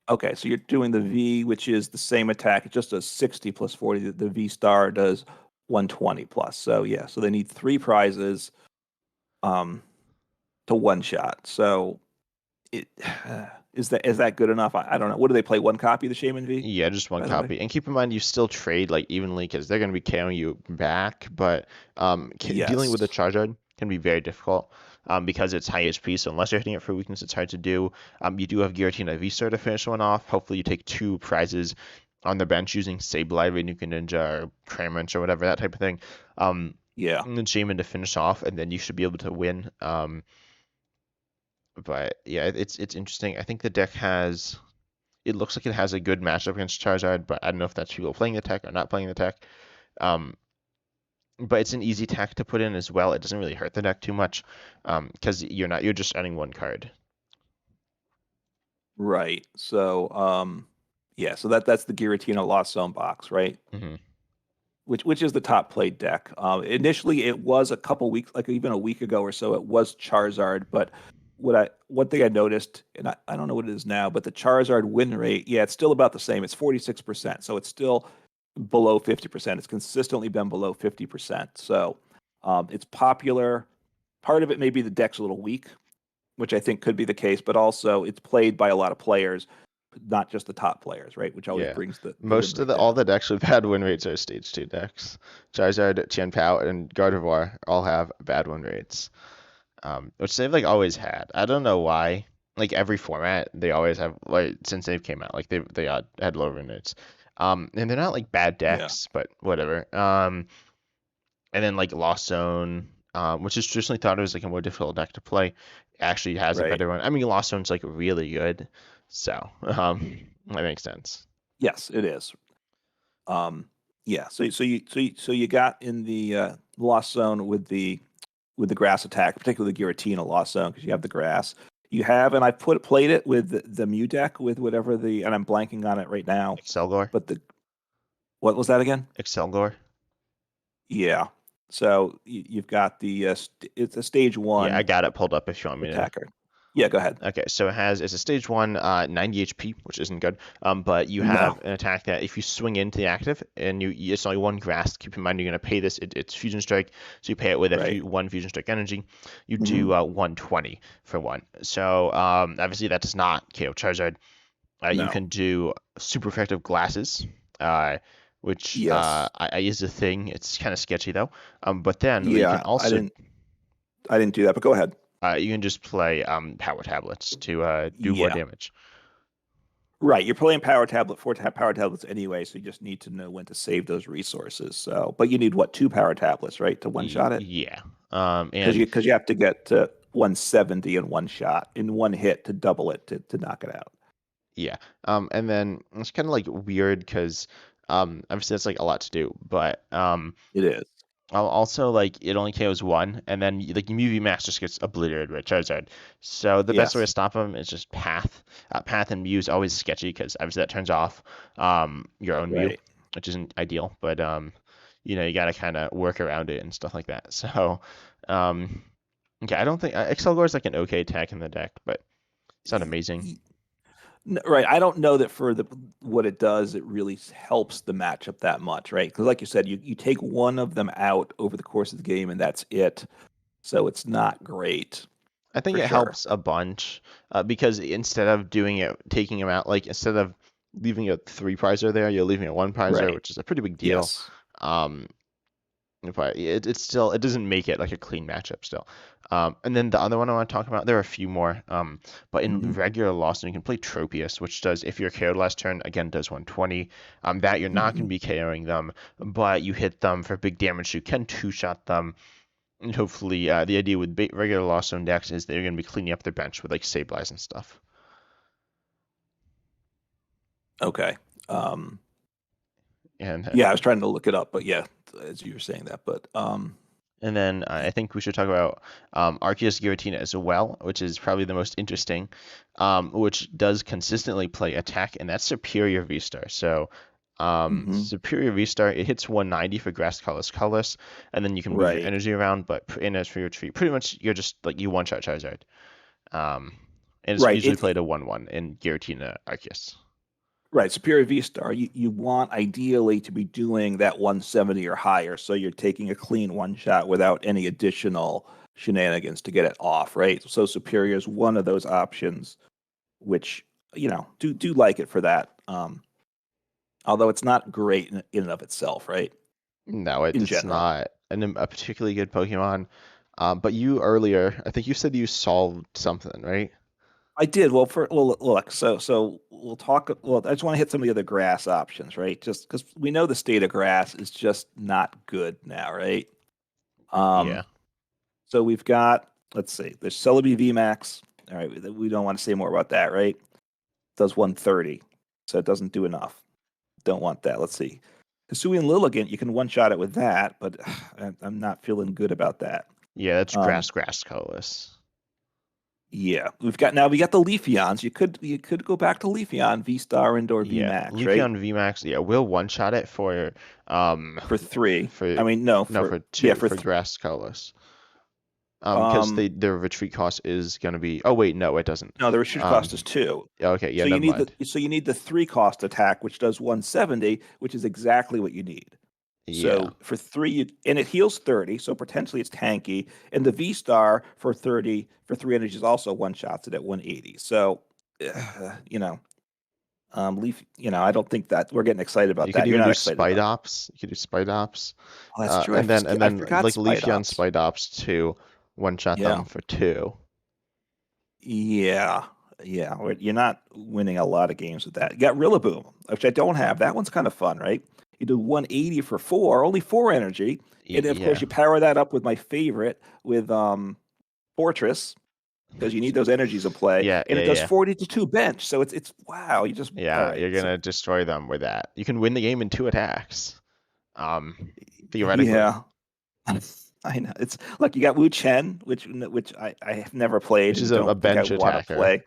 Okay, so you're doing the V, which is the same attack. It just does 60 plus 40. The V Star does 120 plus. So yeah, so they need three prizes um to one shot. So it is that good enough? I don't know. What do they play? One copy of the Shaman V, yeah, just one by the way? copy. And keep in mind, you still trade like evenly because they're going to be KOing you back. But dealing with the Yes. Charizard can be very difficult because it's high HP. So unless you're hitting it for weakness, it's hard to do. You do have Giratina V-Star to finish one off. Hopefully, you take two prizes on the bench using Sableye, Nuka Ninja, or Cramorant, or whatever, that type of thing. Um, Yeah. and then Shaman to finish off, and then you should be able to win. But yeah, it's interesting. I think the deck has. It looks like it has a good matchup against Charizard, but I don't know if that's people playing the tech or not playing the tech. Um, but it's an easy tech to put in as well. It doesn't really hurt the deck too much because you're just adding one card. Right. So yeah, so that's the Giratina Lost Zone box, right? Hmm. Which is the top played deck. Initially, it was a couple weeks, like even a week ago or so, it was Charizard. But one thing I noticed, and I don't know what it is now, but the Charizard win rate, yeah, it's still about the same. It's 46%, so it's still below 50%. It's consistently been below 50%. So it's popular. Part of it may be the deck's a little weak, which I think could be the case, but also it's played by a lot of players, not just the top players, right? Which always Yeah. brings the win Most of rate the all down. the decks with bad win rates are stage two decks. Charizard, Pao, and Gardevoir all have bad win rates, which they've like always had. I don't know why. Like every format, they always have like since they've came out, like they had low win rates. And they're not like bad Yeah, decks, but whatever. And then like Lost Zone, which is traditionally thought of as like a more difficult deck to play, actually has a right. better one. I mean, Lost Zone's like really good, so that makes sense. Yes, it is. Um, yeah. So you got in the lost zone with the grass attack, particularly the Giratina lost zone because you have the grass. You have, and I played it with the Mew deck with whatever and I'm blanking on it right now. Excelgor, But what was that again? Excelgor. Yeah. So you've got it's a stage Yeah, I one got it pulled up if you want me to. attacker. Yeah, go ahead. Okay, so it's a stage one, 90 HP, which isn't good. But you No. have an attack that if you swing into the active and it's only one grass, keep in mind you're gonna pay this. It's Fusion Strike, so you pay it with Right. one Fusion Strike energy. You Hmm. do 120 for one. So obviously that does not KO Charizard. You No. can do super effective glasses, uh, which Yes. I is a thing. It's kind of sketchy though. But then you can Yeah, also I didn't do that, but go ahead. you can just play power tablets to do more Yeah. damage. Right. You're playing power tablet, power tablets anyway, so you just need to know when to save those resources. So, but you need what, two power tablets, right, to one shot it? Yeah. Because And you have to get to 170 in one shot, in one hit to double it to knock it out. yeah. And then it's kind of like weird because obviously that's like a lot to do, but It is. also like it only KOs one, and then like UV Max just gets obliterated by Charizard. So the best way to Yes. stop him is just Path. Path and Mew is always sketchy because obviously that turns off your own Mew, Right. which isn't ideal, but you gotta kind of work around it and stuff like that. So um, okay, I don't think Excelgor is like an okay attack in the deck, but it's not amazing. Right. I don't know that for the what it does, it really helps the matchup that much, right? Because like you said, you take one of them out over the course of the game, and that's it. So it's not great I think for it sure. helps a bunch because instead of taking him out, like instead of leaving a three prizer there, you're leaving a one prizer, Right. which is a pretty big deal. Yes. Um, but it's still it doesn't make it like a clean matchup still. And then the other one I want to talk about, there are a few more. But in Hmm. regular Lost, you can play Tropius, which does if you're KO'd last turn, again does 120. That you're not going Hmm. to be KOing them, but you hit them for big damage. You can two-shot them. And hopefully, the idea with regular Lost Zone decks is they're going to be cleaning up their bench with like Sableyes and stuff. Okay. Um, And yeah, I was trying to look it up, but yeah, as you were saying that, but and then I think we should talk about Arceus Giratina as well, which is probably the most interesting, which does consistently play attack, and that's Superior V-Star. So mhm. Superior V-Star, it hits 190 for Grass Colorless, and then you can move your Right. energy around, but in as for your retreat, pretty much you're just like you one-shot Charizard. Um, and it's Right. usually played a 1/1 in Giratina Arceus. Right. Superior V Star, you want ideally to be doing that 170 or higher, so you're taking a clean one shot without any additional shenanigans to get it off, right? So Superior is one of those options, which do like it for that. Although it's not great in and of itself, right? No, In it's general. not a particularly good Pokemon. But you earlier, I think you said you solved something, right? I did. Well, look, so we'll talk. Well, I just want to hit some of the other grass options, right? Just because we know the state of grass is just not good now, right? Um, Yeah. so we've got, let's see, there's Celebi VMAX. All right, we don't want to say more about that, right? Does 130, so it doesn't do enough. Don't want that. Let's see. Hisuian Lilligant, you can one shot it with that, but I'm not feeling good about that. Yeah, that's Um, grass colorless. yeah, we got the Leafeons. You could go back to Leafeon V Star and or V Yeah, Max, right? Leafeon VMAX, yeah, will one shot it um For three. for I mean, no, no for for yeah, two for for grass colorless. Because um their retreat cost is gonna be oh wait, no, it doesn't. no, the retreat cost is two. Okay, yeah, So you never need mind. you need the three cost attack, which does 170, which is exactly what you need. Yeah. So for three, and it heals 30, so potentially it's tanky. And the V Star for 30 for three energies also one shots it at 180. So Leaf, I don't think that we're getting excited about You could that. You're even not do excited about that. Ops. You could do Spite Ops. Oh, that's true. And I then forgot like Spite Leafeon Ops. Spite Ops to one shot them Yeah. for two. Yeah. Yeah. You're not winning a lot of games with that. You got Rillaboom, which I don't have. That one's kind of fun, right? You do 180 for four, only four energy. And of course, Yeah. you power that up with my favorite, with Fortress, because you need those energies in play. Yeah, And yeah, it does yeah. 40 to 2 bench. So it's wow. You just all Yeah, right. you're So gonna destroy them with that. You can win the game in two attacks. Theoretically. yeah. I know. It's look, you got Wu Chen, which I have never played Which is and a don't think I bench want to attacker. play.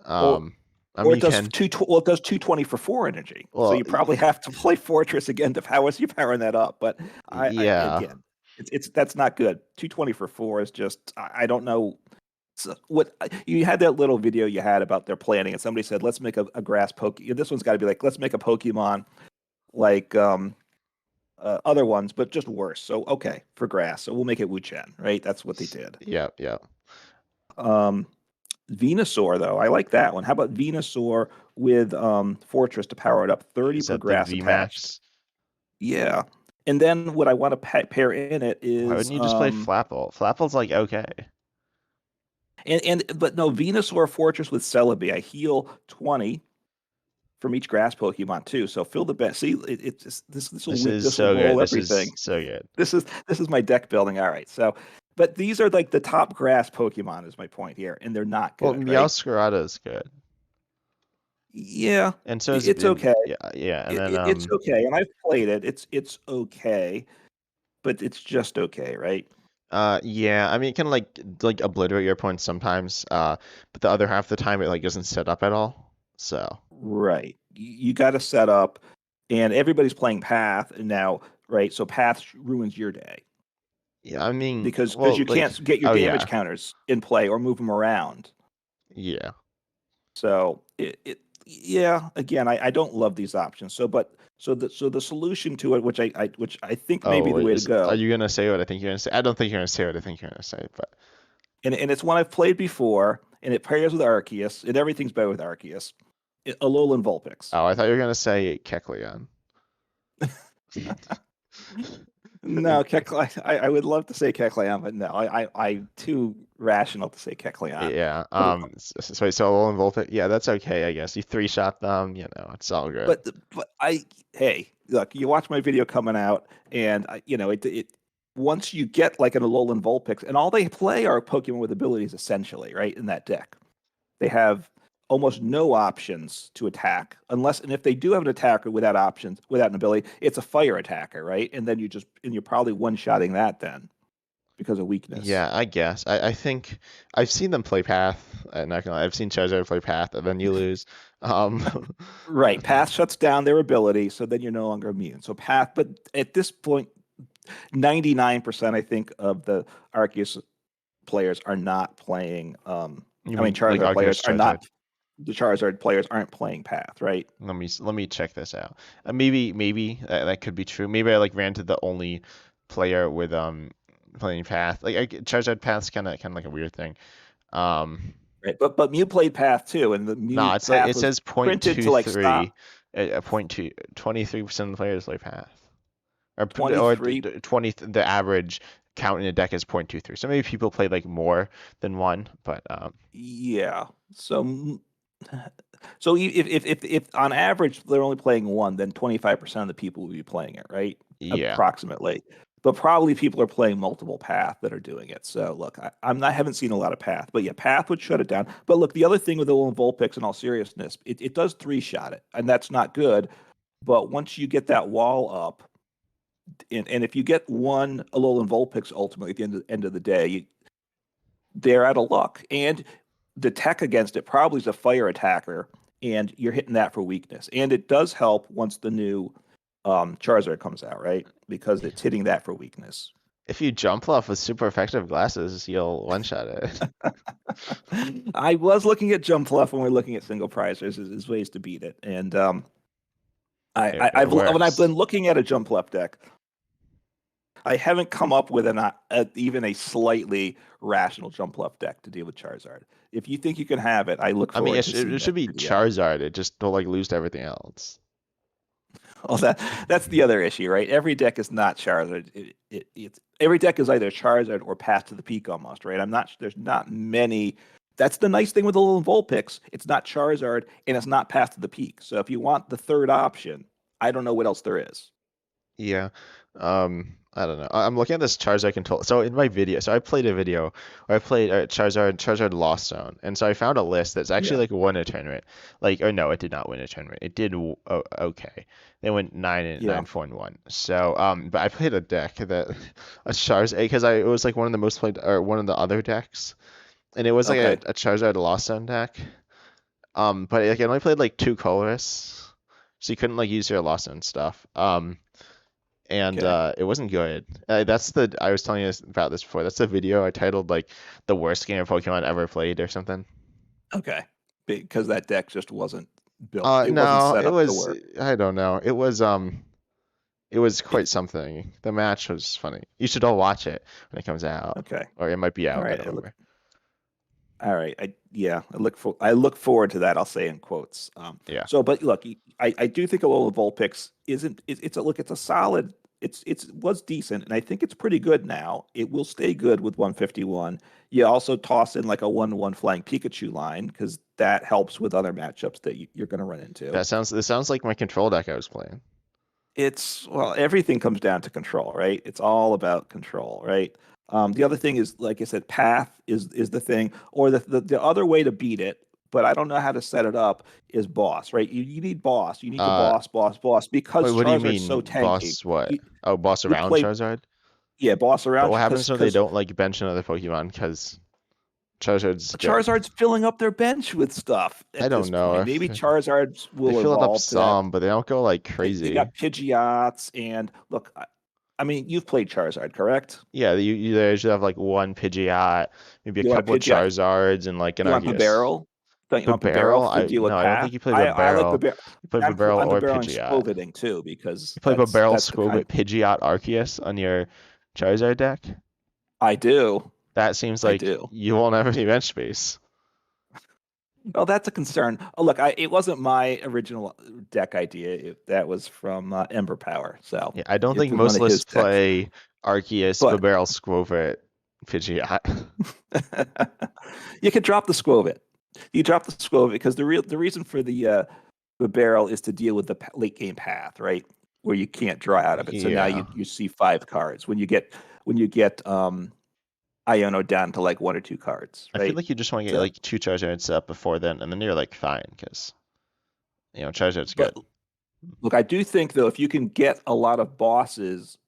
Or Um, I or mean it you does can. it does 220 for four energy. So Well, you probably have to play Fortress again to how is you powering that up? But I yeah. again, it's that's not good. 220 for four is just I don't know. So what you had that little video you had about their planning, and somebody said, "Let's make a grass poke." This one's got to be like, "Let's make a Pokemon like other ones, but just worse." So okay, for grass, so we'll make it Wu-Chen, right? That's what they did. Yeah, yeah. Um, Venusaur though, I like that one. How about Venusaur with Fortress to power it up, 30 Is per that the grass attached? VMAX? Yeah. And then what I want to pair in it Why is wouldn't you just play Flapple? Flapple's like okay. and but no, Venusaur Fortress with Celebi. I heal 20 from each grass Pokemon too. So fill the best. See, it's just, This is this will so good. roll This is everything. so good. This is my deck building. All right. So, but these are like the top grass Pokemon is my point here, and they're not Well, good, right? Meowscarada is good, Yeah, and so is it's okay. yeah, yeah, and then It's okay, and I've played it. It's okay, but it's just okay, right? yeah, I mean it can like obliterate your points sometimes, but the other half of the time it like doesn't set up at all. So Right. You got to set up, and everybody's playing Path now, right? So Path ruins your day yeah, I mean, because well, you like, can't get your oh damage yeah, counters in play or move them around. yeah. So yeah, again, I don't love these options. So the solution to it, which I think may be Oh, the way to are go, you gonna say what I think you're gonna say? I don't think you're gonna say what I think you're gonna say, but and it's one I've played before, and it pairs with Arceus, and everything's better with Arceus. Alolan Vulpix. oh, I thought you were gonna say Kecleon. No, Kecleon. I would love to say Kecleon, but no, I'm too rational to say Kecleon. Yeah. But So Alolan Vulpix. Yeah, that's okay, I guess. You three shot them. You know, it's all good. but hey, look, you watch my video coming out, and it once you get like an Alolan Vulpix, and all they play are Pokemon with abilities essentially, right? In that deck, they have almost no options to attack unless, and if they do have an attacker without options, without an ability, it's a fire attacker, right? And then you're probably one-shotting that then because of weakness. Yeah, I guess. I think I've seen them play Path. I'm not gonna lie. I've seen Charizard play Path, and then you lose. Um, Right. Path shuts down their ability, so then you're no longer immune. So Path, but at this point, 99% I think of the Arceus players are not playing you I mean mean like Charizard players Arceus are Charizard? not the Charizard players aren't playing Path, right? Let me check this out. Maybe that could be true. Maybe I like ran to the only player with playing Path. Charizard Path's kind of like a weird thing. Um, Right. But Mew played Path too, and the Mew nah, it's like Path it was says printed to like stop 0.23, point two, 23% of the players play Path. Or 23. 20, the average count in a deck is 0.23. So maybe people play like more than one, but Yeah. So so if on average they're only playing one, then 25% of the people will be playing it, right? yeah. Approximately. But probably people are playing multiple Path that are doing it. So look, I haven't seen a lot of Path, but yeah, Path would shut it down. But look, the other thing with the Alolan Vulpix, in all seriousness, it does three shot it, and that's not good. But once you get that wall up, and if you get one Alolan Vulpix ultimately at the end of the day, they're out of luck. And the tech against it probably is a fire attacker, and you're hitting that for weakness. And it does help once the new Charizard comes out, right? Because it's hitting that for weakness. If you jump off with super effective glasses, you'll one shot it. I was looking at Jump Fluff when we are looking at single prizers as ways to beat it, and It when I've works. been looking at a Jump Fluff deck, I haven't come up with even a slightly rational Jump Fluff deck to deal with Charizard. If you think you can have it, I look I mean, forward to seeing it that should be video. Charizard. It just don't like lose to everything else. Well, that's the other issue, right? Every deck is not Charizard. It's every deck is either Charizard or Path to the Peak almost, right? I'm not. There's not many. That's the nice thing with the little Vulpix. It's not Charizard and it's not Path to the Peak. So if you want the third option, I don't know what else there is. Yeah. I don't know. I'm looking at this Charizard control. So in my video, so I played a video where I played Charizard Lost Zone, and so I found a list that's actually Yeah. like won a tournament. Like, or no, it did not win a tournament. It did okay. They went 9 Yeah. 4 and 1. So but I played a deck that a Charizard because it was like one of the most played or one of the other decks, and it was like Okay. a Charizard Lost Zone deck. But like, it only played like two colorists, so you couldn't like use your Lost Zone stuff. and Okay. it wasn't good. I was telling you about this before. That's the video I titled like the worst game of Pokemon ever played or something. Okay. Because that deck just wasn't built. It wasn't No, set it up to was work. I don't know. It was quite something. The match was funny. You should all watch it when it comes out, Okay. or it might be All out. I right. don't remember. All right. I look forward to that. I'll say in quotes. Yeah, But look, I do think a little Vulpix isn't. It's a look. It's a solid. It was decent, and I think it's pretty good now. It will stay good with 151. You also toss in like a 1/1 flying Pikachu line because that helps with other matchups that you're going to run into. this sounds like my control deck I was playing. Well, everything comes down to control, right? It's all about control, right? The other thing is, like I said, path is the thing, or the other way to beat it, but I don't know how to set it up, is boss, right? You need boss. You need to Uh, boss Wait, because what do you Charizard's so mean, tanky. boss? What? You Oh, boss you around play Charizard? yeah, boss But around what happens when they because don't like bench another Pokemon? Because Charizard's good. Charizard's filling up their bench with stuff I at don't this know point. Maybe if Charizards they will fill it up evolve to that. some, but they don't go like They crazy. got Pidgeots and look, I mean, you've played Charizard, correct? Yeah, you there should have like one Pidgeot, maybe a You want a couple of Pidgeot? Charizards, and like an You want Arceus. Babarrel? Don't you want Babarrel? Babarrel to deal with I don't think Path? you play I like Babarrel. Babarrel. You play I'm Babarrel I'm or Babarreling Pidgeot. Skwoveting too because You play Babarrel, that's the kind Squovit, Pidgeot, Arceus on your Charizard deck. I do. That seems I like do. you won't have any bench space. Well, that's a concern. Oh, look, it wasn't my original deck idea. That was from Ember Power, so Yeah, I don't it's think one most of his lists decks. play Arceus, But Babarrel, Squovit, Pidgeot. you could drop the Skwovet. You drop the Skwovet because the reason for the barrel is to deal with the late game path, right? Where you can't draw out of it. So now Yeah. you see 5 cards when you get Iono down to like 1 or 2 cards, I feel right? like you just want to get So, like two Charizards up before then, and then you're like fine, because Charizard's but good. look, I do think though if you can get a lot of bosses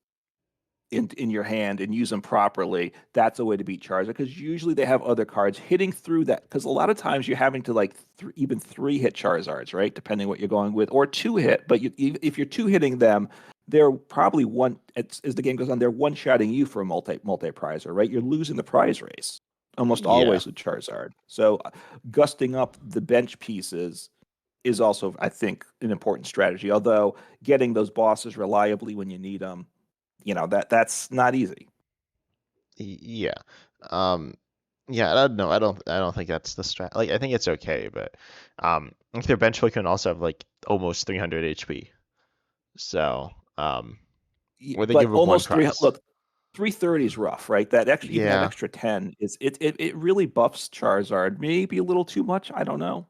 in your hand and use them properly, that's a way to beat Charizard because usually they have other cards hitting through that. Because a lot of times you're having to like even 3 hit Charizards, right? Depending what you're going with, or 2 hit. But if you're 2 hitting them, they're probably as the game goes on, they're one-shotting you for a multi prizer, right? You're losing the prize race almost Yeah. always with Charizard. So gusting up the bench pieces is also, I think, an important strategy. Although getting those bosses reliably when you need them, that's not easy. Yeah. Um, yeah, I don't know. I don't think that's the strat. Like, I think it's okay, but like their bench can also have like almost 300 HP. So, or they But give up one almost three. prize. Look, 330 is rough, right? That extra, even that Yeah. extra 10 it really buffs Charizard. Maybe a little too much. I don't know.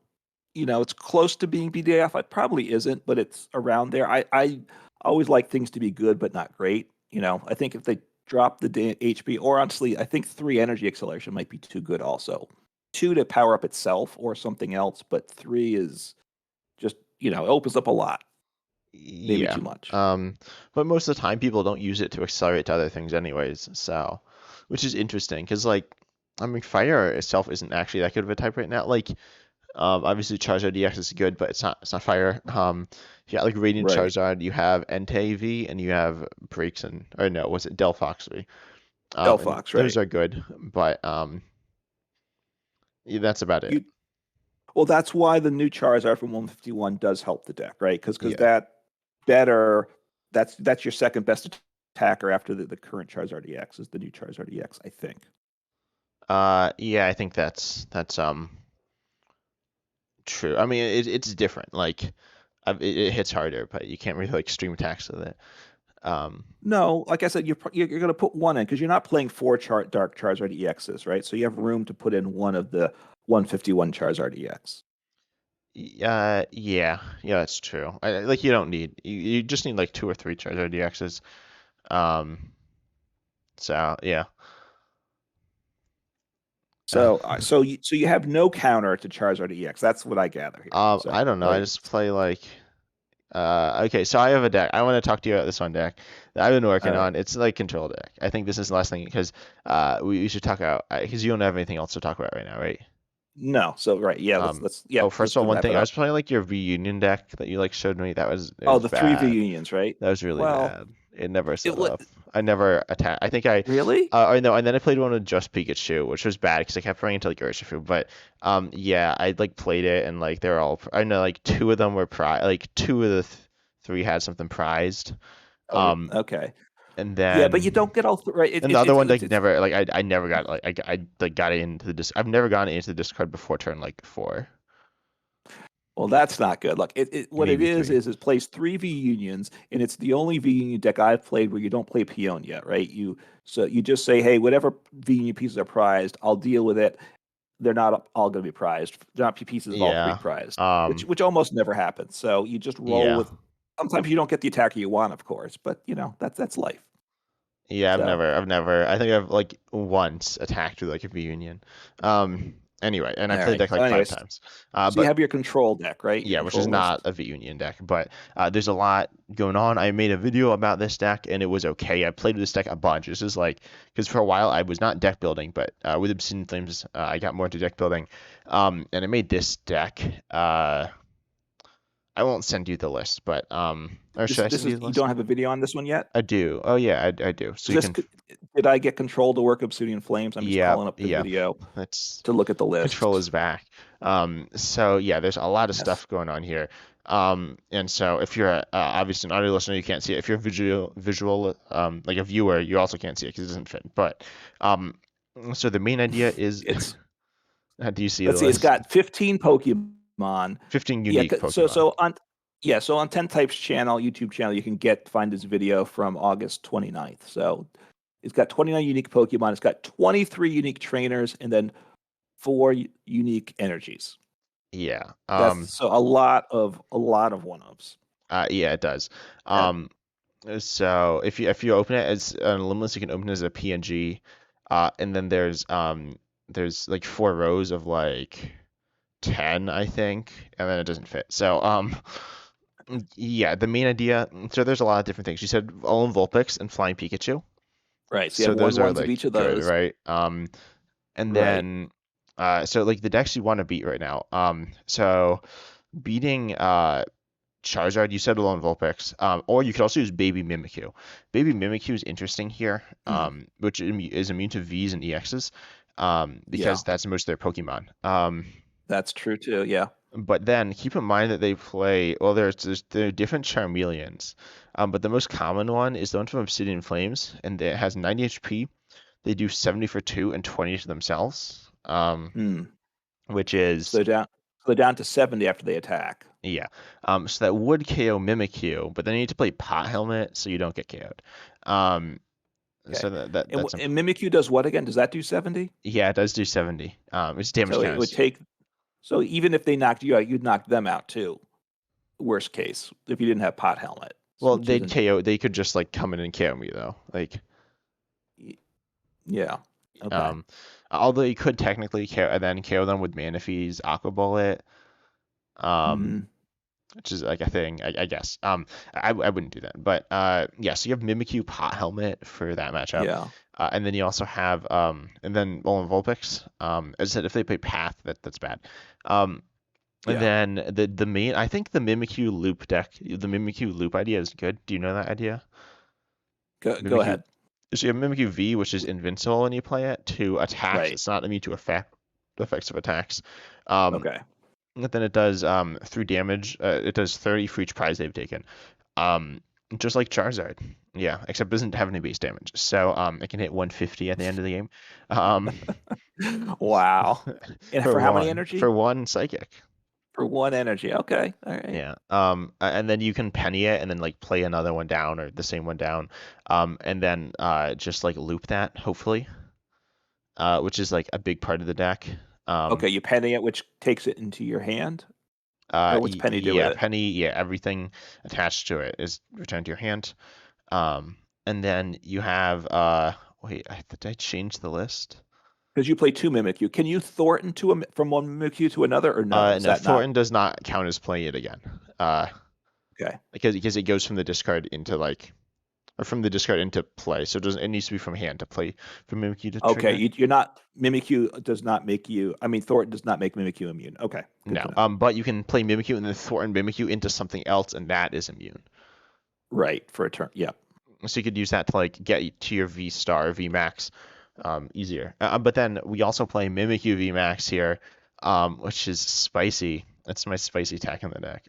It's close to being BDF. It probably isn't, but it's around there. I always like things to be good, but not great. I think if they drop the HP, or honestly, I think 3 energy acceleration might be too good also. 2 to power up itself or something else, but 3 is just, it opens up a lot. Maybe Yeah. too much. But most of the time people don't use it to accelerate to other things anyways. So, which is interesting because like, I mean, fire itself isn't actually that good of a type right now. Like, obviously Charizard DX is good, but it's not fire. You got like Radiant Right. Charizard, you have Entei V, and you have Braixen, or no, was it Delphox V? And Delphox, those right. are good, but yeah, that's about it. You Well, that's why the new Charizard from 151 does help the deck, right? Because Yeah. that better that's your second best attacker after the current Charizard EX is the new Charizard EX, I think. Yeah, I think that's true. I mean, it's different. Like, it hits harder, but you can't really like stream attacks with it. Um, No, like I said, you're going to put one in because you're not playing 4 Dark Charizard EXs, right? So you have room to put in one of the 151 Charizard EX. yeah, that's true. Like you don't need you just need like two or three Charizard DXs. Um, so yeah. Uh, So you have no counter to Charizard EX. That's what I gather here. I So, don't know. I right. just play like okay, so I have a deck. I want to talk to you about this one deck that I've been All working right. on. It's like control deck. I think this is the last thing because we should talk about because you don't have anything else to talk about right now, right? No. So right. Yeah, Oh, first just of to all, one wrap thing it I up. was playing like your reunion deck that you like showed me. That was it Oh, was the three bad. reunions, right? That was really Well, bad. It never It set what up. I never attacked. I think really? I know, and then I played one with just Pikachu, which was bad because I kept running into like Urshifu. But yeah, I like played it and like they're all. I know like two of them were like two of the three had something prized. Oh, Um, okay. and Yeah, but you then don't get all right. and the other one like never like I never got like I like got it into the disc. I've never gotten into the discard before turn like 4, well, that's not good. Look, what it maybe 3. is it plays 3 V unions, and it's the only V union deck I've played where you don't play peon yet, right? You just say, hey, whatever V union pieces are prized, I'll deal with it. They're not all going to be prized. They're not pieces of all 3 Yeah. prized, Um. which almost never happens. So you just roll Yeah. with. Sometimes you don't get the attacker you want, of course, but that's life. Yeah, So I've never, I think I've like once attacked with like a V Union. Anyway, and I all played right. deck So like 5 anyways, times. so you But have your control deck, right? Your yeah, which is control not list. a V Union deck, but there's a lot going on. I made a video about this deck and it was okay. I played with this deck a bunch. This is like, because for a while I was not deck building, but with Obsidian Flames, I got more into deck building. And I made this deck. I won't send you the list, but or This should I this send you is the you list? don't have a video on this one yet. I do. Oh yeah, I do. So Is you this can, did I get control to work Obsidian Flames? I'm just yeah, calling up the yeah. video That's to look at the Control list. is back. So yeah, there's a lot of Yes. stuff going on here. And so if you're obviously an audio listener, you can't see it. If you're visual, like a viewer, you also can't see it because it doesn't fit. But um, so the main idea is, It's do you see the let's see, it's list? got 15 Pokemon. 15 Yeah, unique so Pokemon. on 10 Types channel, YouTube channel, you can find this video from August 29th. So it's got 29 unique Pokemon. It's got 23 unique trainers and then 4 unique energies. Yeah. That's so a lot of one-ups. Yeah, it does. Yeah. Um, so if you open it as Limitless, you can open it as a PNG. And then there's like 4 rows of like 10, I think, and then it doesn't fit. So, yeah, the main idea. So there's a lot of different things. You said Alolan Vulpix and Flying Pikachu. Right. So you So have those are ones of like each of good, those. right? And Right. then, so like the decks you want to beat right now. So beating Charizard, you said Alolan Vulpix. Or you could also use Baby Mimikyu. Baby Mimikyu is interesting here. Hmm. Which is immune to V's and EXs. Yeah, Because that's most of their Pokemon. that's true too. Yeah. But then keep in mind that they play, well, there are different Charmeleons, but the most common one is the one from Obsidian Flames, and it has 90 HP. They do 70 for 2 and 20 to themselves, Hmm. which So is, they're down to 70 after they attack. yeah. So that would KO Mimikyu, but then you need to play Pot Helmet so you don't get KO'd. Um, Okay. so that's And Mimikyu does what again? Does that do 70? yeah, it does do 70. Its damage So it would count. take. So even if they knocked you out, you'd knock them out too. Worst case, if you didn't have Pot Helmet, Well, which they'd isn't. KO. They could just like come in and KO me though. Like, Yeah. Okay. Um, although you could technically KO them with Manaphy's Aqua Bullet, um, Hmm. which is like a thing, I guess. I wouldn't do that, but yeah. So you have Mimikyu Pot Helmet for that matchup, Yeah. and then you also have and then Alolan Vulpix. As I said, if they play Path, that's bad. Um, and Yeah. then the main, I think the Mimikyu Loop deck, the Mimikyu Loop idea is good. Do you know that idea? Go Mimikyu. ahead. So you have Mimikyu V, which is invincible when you play it to attacks. Right. It's not immune to effects of attacks. Um, Okay. but then it does through damage. It does 30 for each prize they've taken. Um, just like Charizard. Yeah, except it doesn't have any base damage. So it can hit 150 at the end of the game. Um, Wow. And for how many for energy? one psychic. For 1 energy. Okay. All right. Yeah. And then you can penny it and then like play another one down or the same one down. And then just like loop that, hopefully. Which is like a big part of the deck. Okay. You penny it, which takes it into your hand, or what's penny do with Yeah, it? penny, yeah, everything attached to it is returned to your hand. And then you have wait, did I change the list? Because you play 2 Mimikyu. Can you Thornton from one Mimikyu to another, or no? Is No, that not Thornton does not count as playing it again. okay? Because it goes from the discard into like, or from the discard into play, so it needs to be from hand to play for Mimikyu to Okay, trigger. you're not Mimikyu does not make you. I mean, Thornton does not make Mimikyu immune. Okay, good No, to know. but you can play Mimikyu and then Thornton Mimikyu into something else, and that is immune. Right for a turn. Yeah. So you could use that to like get to your V star, V max, easier. But then we also play Mimikyu V max here, which is spicy. That's my spicy attack in the deck.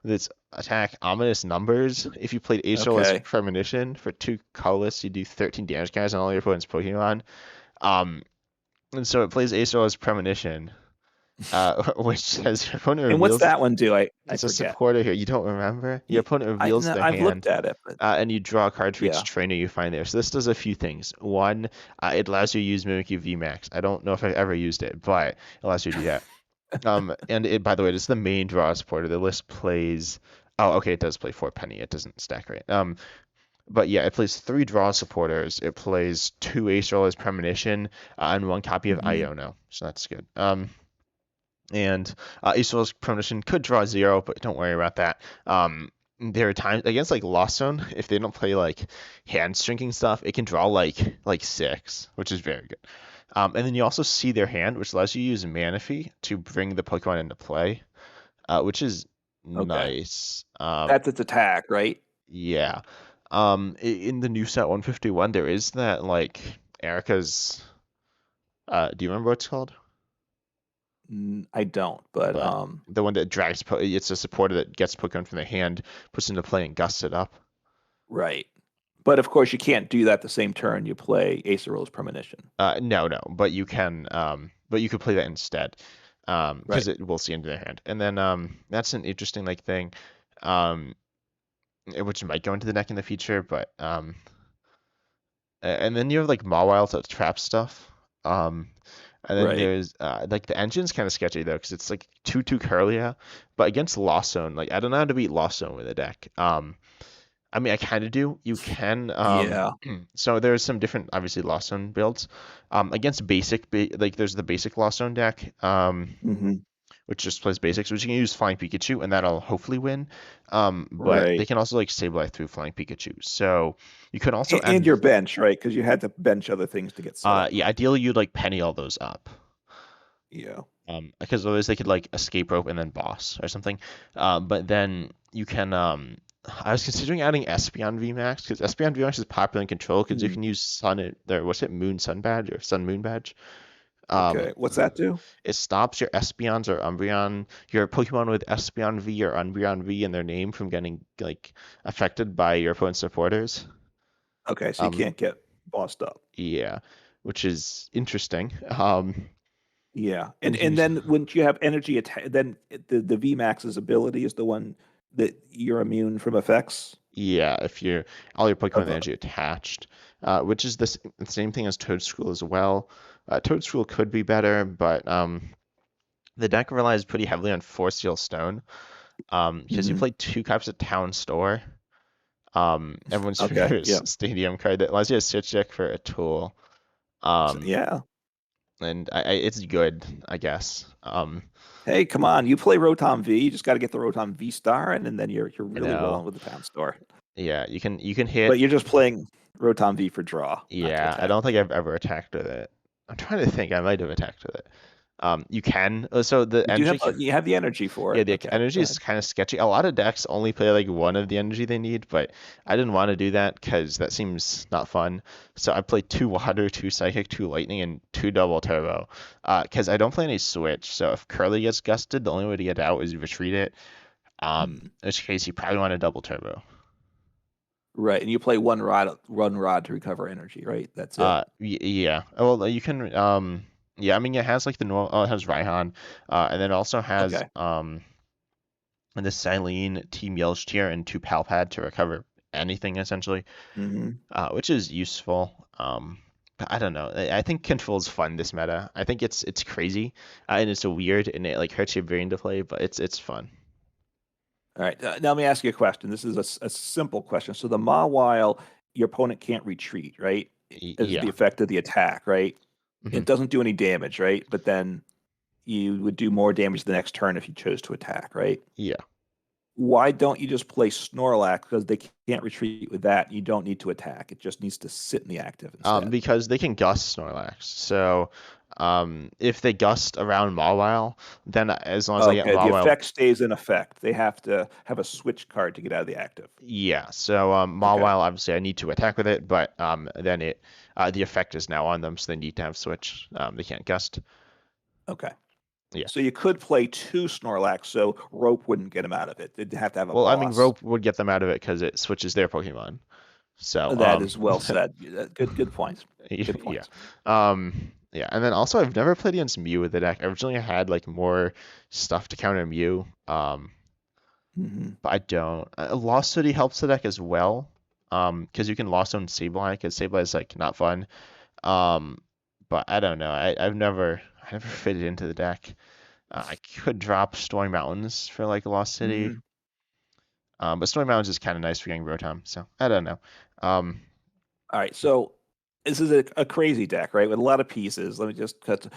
With its attack Ominous Numbers. If you played Aceless Okay. Premonition for 2 colorless, you do 13 damage guys on all your opponent's Pokemon. Um, and so it plays Aceless Premonition, which says your opponent And what's reveals that one do? I it's a forget. supporter here. You don't remember? Your Y- opponent reveals no, their I've looked hand, at it, but and you draw a card for each yeah. trainer you find there. So this does a few things. One, it allows you to use Mimikyu VMAX. I don't know if I've ever used it, but it allows you to do that. And it, by the way, it's the main draw supporter. The list plays. Oh, okay, it does play 4 penny. It doesn't stack right. But yeah, it plays 3 draw supporters. It plays 2 as Premonition, and 1 copy of Hmm. Iono. So that's good. And Acel's Premonition could draw 0, but don't worry about that. There are times against like Lost Zone, if they don't play like hand shrinking stuff, it can draw like 6, which is very good. And then you also see their hand, which allows you to use Manaphy to bring the Pokemon into play, which is Okay. nice. That's its attack, right? Yeah. In the new set 151, there is that like Erica's. Do you remember what it's called? I don't, but But the one that drags, it's a supporter that gets Pokemon from the hand, puts into play, and gusts it up. right. But of course, you can't do that the same turn you play Acero's Premonition. No, no, but you could play that instead, because Right. it will see into their hand. And then that's an interesting like thing, um, which might go into the deck in the future. But and then you have like Mawile to trap stuff. Um, and then Right. there's like the engine's kind of sketchy though, because it's like 2/2 Curlia, but against Lost Zone, like I don't know how to beat Lost Zone with a deck. I mean, I kind of do. You can. Yeah. So there's some different, obviously, Lost Zone builds. Against like there's the basic Lost Zone deck, Hmm. which just plays basics, which you can use Flying Pikachu, and that'll hopefully win. But they Right. can also like stabilize through Flying Pikachu. So you can also And end. your bench, right? Because you had to bench other things to get set up. Yeah, ideally you'd like penny all those up. Yeah. Because otherwise they could like escape rope and then boss or something. But then you can. I was considering adding Espeon VMAX because Espeon VMAX is popular in control because you Hmm. can use Sun or what's it, Moon Sun Badge or Sun Moon Badge. Um, Okay. What's that do? it stops your Espeons or Umbreon, your Pokemon with Espeon V or Umbreon V in their name from getting like affected by your opponent's supporters. Okay, so you Um, can't get bossed up. yeah, which is interesting. Yeah, And and here's then when you have energy attack, then the VMAX's ability is the one that you're immune from effects Yeah, if you're all your Pokemon of. energy attached, which is the same thing as Toadschool as well. Toadschool could be better, but the deck relies pretty heavily on Force Seal Stone. Because you Mhm. play 2 copies of Town Store. Everyone's Okay, favorite yeah, stadium card that allows you to switch deck for a tool. Um, yeah. and it's good, I guess. Hey, come on, you play Rotom V. You just got to get the Rotom V star, and then you're I really know. rolling with the town store. Yeah, you can hit. But you're just playing Rotom V for draw, not to Yeah, I attack don't with think it. I've ever attacked with it. I'm trying to think. I might have attacked with it. You can. So the You do have energy, you have the energy for yeah, it. the Okay, energy go is ahead. kind of sketchy. A lot of decks only play like one of the energy they need, but I didn't want to do that because that seems not fun. So I played 2 water, 2 psychic, 2 lightning, and 2 double turbo. Because I don't play any switch. So if Curly gets gusted, the only way to get out is retreat it. Hmm. In which case you probably want a double turbo. Right, and you play one rod to recover energy. Right, that's it. Yeah. Well, you can. Yeah. I mean, it has like the normal. Oh, it has Raihan. And then it also has Okay. the Silene, Team Yelch tier, and 2 Palpad to recover anything essentially, Hmm. which is useful. But I don't know. I think Control is fun this meta. I think it's crazy, and it's a weird, and it like hurts your brain to play, but it's fun. All right. Now let me ask you a question. This is a simple question. So the Mawile, your opponent can't retreat, right? As the Yeah. effect of the attack, right? Hmm. It doesn't do any damage, right? But then you would do more damage the next turn if you chose to attack, right? Yeah. Why don't you just play Snorlax because they can't retreat with that? You don't need to attack. It just needs to sit in the active instead. Because they can gust Snorlax. So If they gust around Mawile, then as long as I get Okay, the Mawile, effect stays in effect. They have to have a switch card to get out of the active. yeah. So Okay, Mawile, obviously I need to attack with it, but then the effect is now on them, so they need to have switch. They can't gust. okay. Yeah. So you could play two Snorlax, so Rope wouldn't get him out of it. They'd have to have a Well, I mean, boss. Rope would get them out of it because it switches their Pokemon. So That is well said. Good points. Good yeah. points. Yeah, and then also I've never played against Mew with the deck. Originally I had like more stuff to counter Mew. Hmm. But I don't. Lost City helps the deck as well. Because you can Lost Zone Sableye, because Sableye is like not fun. Um, but I don't know. I never fitted into the deck. I could drop Stormy Mountains for like Lost City. Hmm. But Stormy Mountains is kind of nice for getting Rotom, so I don't know. Um, All right, so this is a crazy deck, right? With a lot of pieces. Let me just cut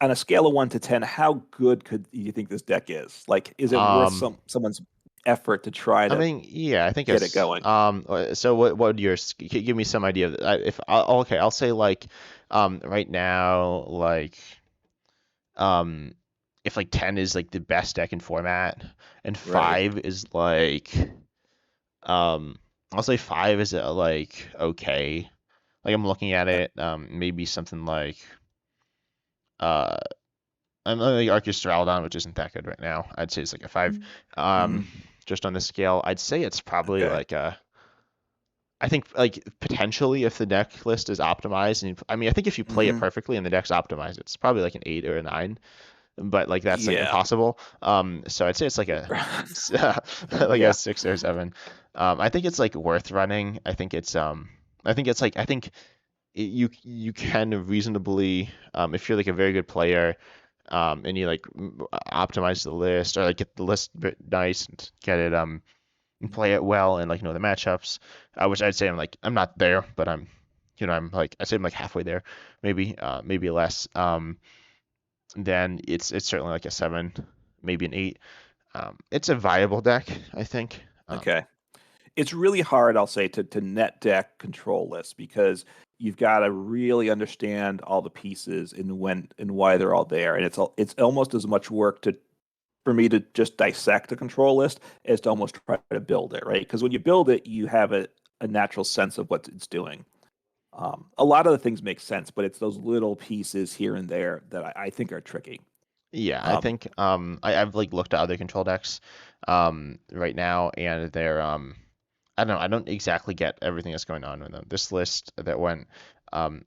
on a scale of 1 to 10. How good could you think this deck is? Like, is it worth um, someone's effort to try I to mean, yeah, I think get it it's going? So what would give me some idea of if okay, I'll say like right now like um if like 10 is like the best deck in format and Right. 5 is like um I'll say 5 is like okay. Like I'm looking at Yeah. it maybe something like uh I'm like Arceus Duraludon, which isn't that good right now. I'd say it's like a 5. Um Hmm. just on the scale, I'd say it's probably Okay. like a I think like potentially if the deck list is optimized, and I mean I think if you play it Hmm. perfectly and the deck's optimized, it's probably like an 8 or a 9. But like that's like Yeah. impossible. So I'd say it's like a like a Yeah. 6 or 7. I think it's like worth running. I think you can reasonably if you're like a very good player and you like optimize the list or like get the list nice and get it and play it well and like know the matchups, which I'd say I'm not there, but I'm like I'd say I'm like halfway there, maybe less. Then it's certainly like a 7, maybe an 8. It's a viable deck, I think. Okay. It's really hard, I'll say, to net deck control lists because you've got to really understand all the pieces and when and why they're all there. And it's almost as much work to for me to just dissect a control list as to almost try to build it, right? Because when you build it, you have a natural sense of what it's doing. A lot of the things make sense, but it's those little pieces here and there that I think are tricky. Yeah, I Um, think I've like looked at other control decks right now, and they're I don't know. I don't exactly get everything that's going on with them. This list that went,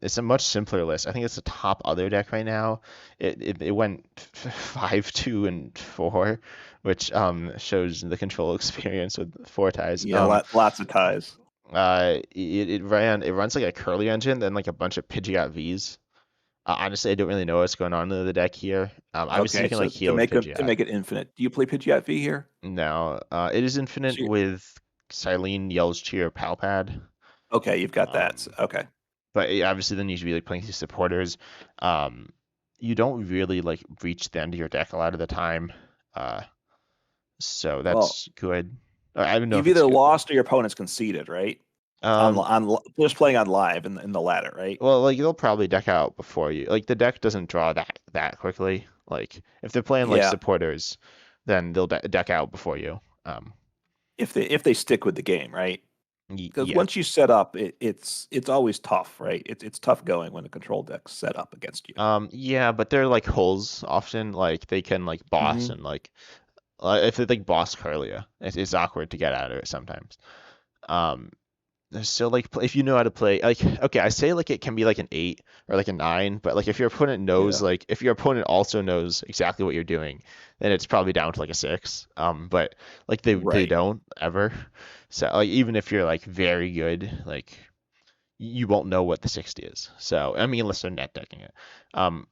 it's a much simpler list. I think it's the top other deck right now. It went 5, 2, and 4, which shows the control experience with 4 ties. yeah, lots of ties. It runs like a curly engine, then like a bunch of Pidgeot Vs. Honestly, I don't really know what's going on in the deck here. Obviously, you Okay, can like so heal with to Pidgeot. make it infinite, do you play Pidgeot V here? No, it is infinite So with Silene, Yell's Cheer, Palpad. okay, you've got that. Um, Okay. but obviously then you should be like playing these supporters. Um, you don't really like reach the end of your deck a lot of the time. Uh, so Well, that's good. I don't know if you've it's either good. lost or your opponent's conceded, right? Um, Just playing on live in the latter, right? well, like they'll probably deck out before you. Like the deck doesn't draw that quickly. Like if they're playing like Yeah, supporters, then they'll deck out before you. if they stick with the game, right? Because Yeah. once you set up, it's always tough, right? It's tough going when a control deck's set up against you. Yeah, but they're like holes often. Like they can like boss Hmm. and like if they like boss Kirlia, it's awkward to get out of it sometimes. Um, so like if you know how to play, like okay, I say like it can be like an 8 or like a 9, but like if your opponent knows Yeah, like if your opponent also knows exactly what you're doing, then it's probably down to like a 6. But like they right, don't ever. So like even if you're like very good, like you won't know what the 60 is. So I mean unless they're net decking it. Um,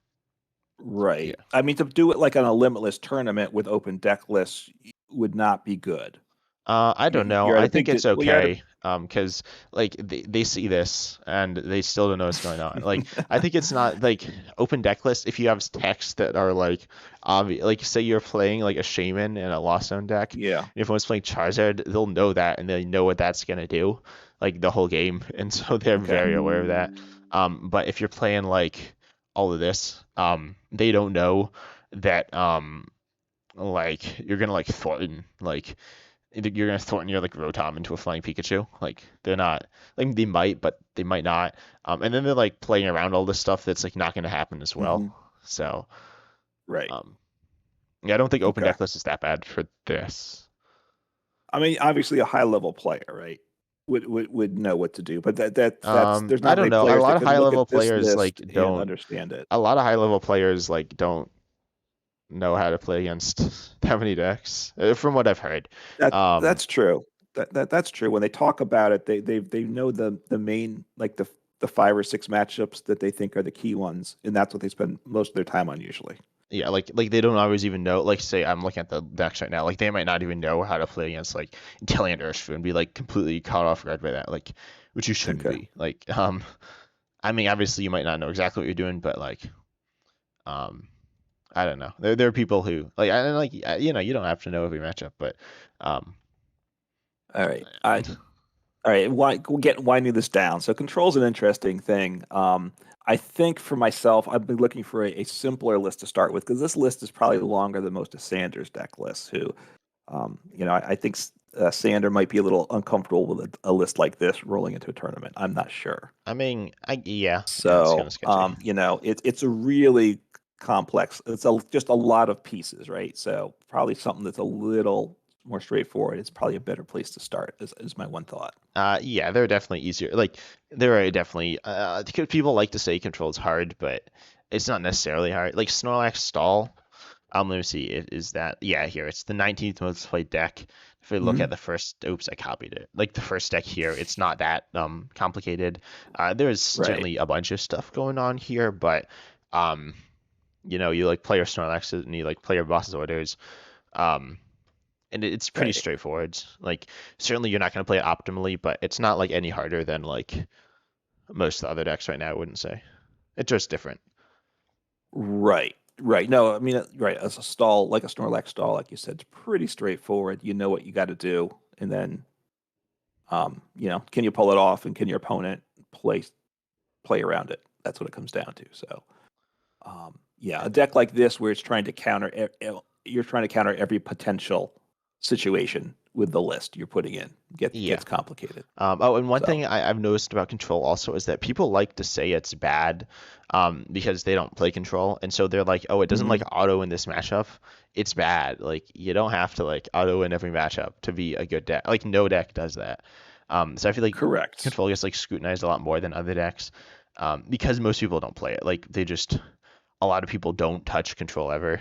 right. yeah. I mean, to do it like on a limitless tournament with open deck lists would not be good. I don't know. You're at I a think big, it's well, you're at a, okay. Because like they see this and they still don't know what's going on. Like I think it's not like open deck list. If you have texts that are like obvious, like say you're playing like a Shaman in a Lost Zone deck, and yeah, if one's playing Charizard, they'll know that and they know what that's gonna do, like the whole game, and so they're okay, very aware of that. But if you're playing like all of this, they don't know that like you're gonna like thornton like you're gonna thornton your like Rotom into a flying Pikachu. Like they're not like they might, but they might not. And then they're like playing around all this stuff that's like not gonna happen as well. Hmm. So Right. um yeah, I don't think open Okay. deck list is that bad for this. I mean, obviously, a high level player, right, would know what to do, but that's there's I not don't many know. A players lot that of can high look level at this players list like and don't. understand it. A lot of high level players like don't know how to play against that many decks, from what I've heard. That's true. That's true. When they talk about it, they know the main like the 5 or 6 matchups that they think are the key ones, and that's what they spend most of their time on usually. Yeah, like they don't always even know. Like say I'm looking at the decks right now, like they might not even know how to play against like Intelligent Urshifu and be like completely caught off guard by that, like which you shouldn't Okay. be. Like I mean obviously you might not know exactly what you're doing, but like um I don't know. There are people who like I like you know you don't have to know every matchup, but um All right. All right. Why we'll get winding this down? So control's an interesting thing. I think for myself, I've been looking for a simpler list to start with because this list is probably longer than most of Sanders' deck lists. Who, I think Sander might be a little uncomfortable with a list like this rolling into a tournament. I'm not sure. I mean I yeah it's kind So, of sketchy. it's a really complex. Just a lot of pieces, right? So probably something that's a little more straightforward. It's probably a better place to start. Is my one thought. Yeah, they're definitely easier. Like there are definitely because people like to say control's hard, but it's not necessarily hard. Like Snorlax Stall. Let me see. Is that yeah? Here it's the 19th most played deck. If we look at Mhm. the first, oops, I copied it. Like the first deck here, it's not that complicated. There's Right. certainly a bunch of stuff going on here, but um, you like player Snorlax and you like player boss's orders. Um, and it's pretty Right. straightforward. Like certainly you're not going to play it optimally, but it's not like any harder than like most of the other decks right now. I wouldn't say. It's just different. Right. Right. No, I mean, right. As a stall, like a Snorlax stall, like you said, it's pretty straightforward. You know what you got to do, and then, can you pull it off, and can your opponent play play around it? That's what it comes down to. So, yeah, a deck like this where it's trying to counter, you're trying to counter every potential situation with the list you're putting in Yeah. gets complicated. Oh, and one So, thing I've noticed about control also is that people like to say it's bad, because they don't play control, and so they're like, oh, it doesn't like mhm. auto in this matchup. It's bad. Like you don't have to like auto in every matchup to be a good deck. Like no deck does that. So I feel like Correct. control gets like scrutinized a lot more than other decks, because most people don't play it. Like they just a lot of people don't touch control ever.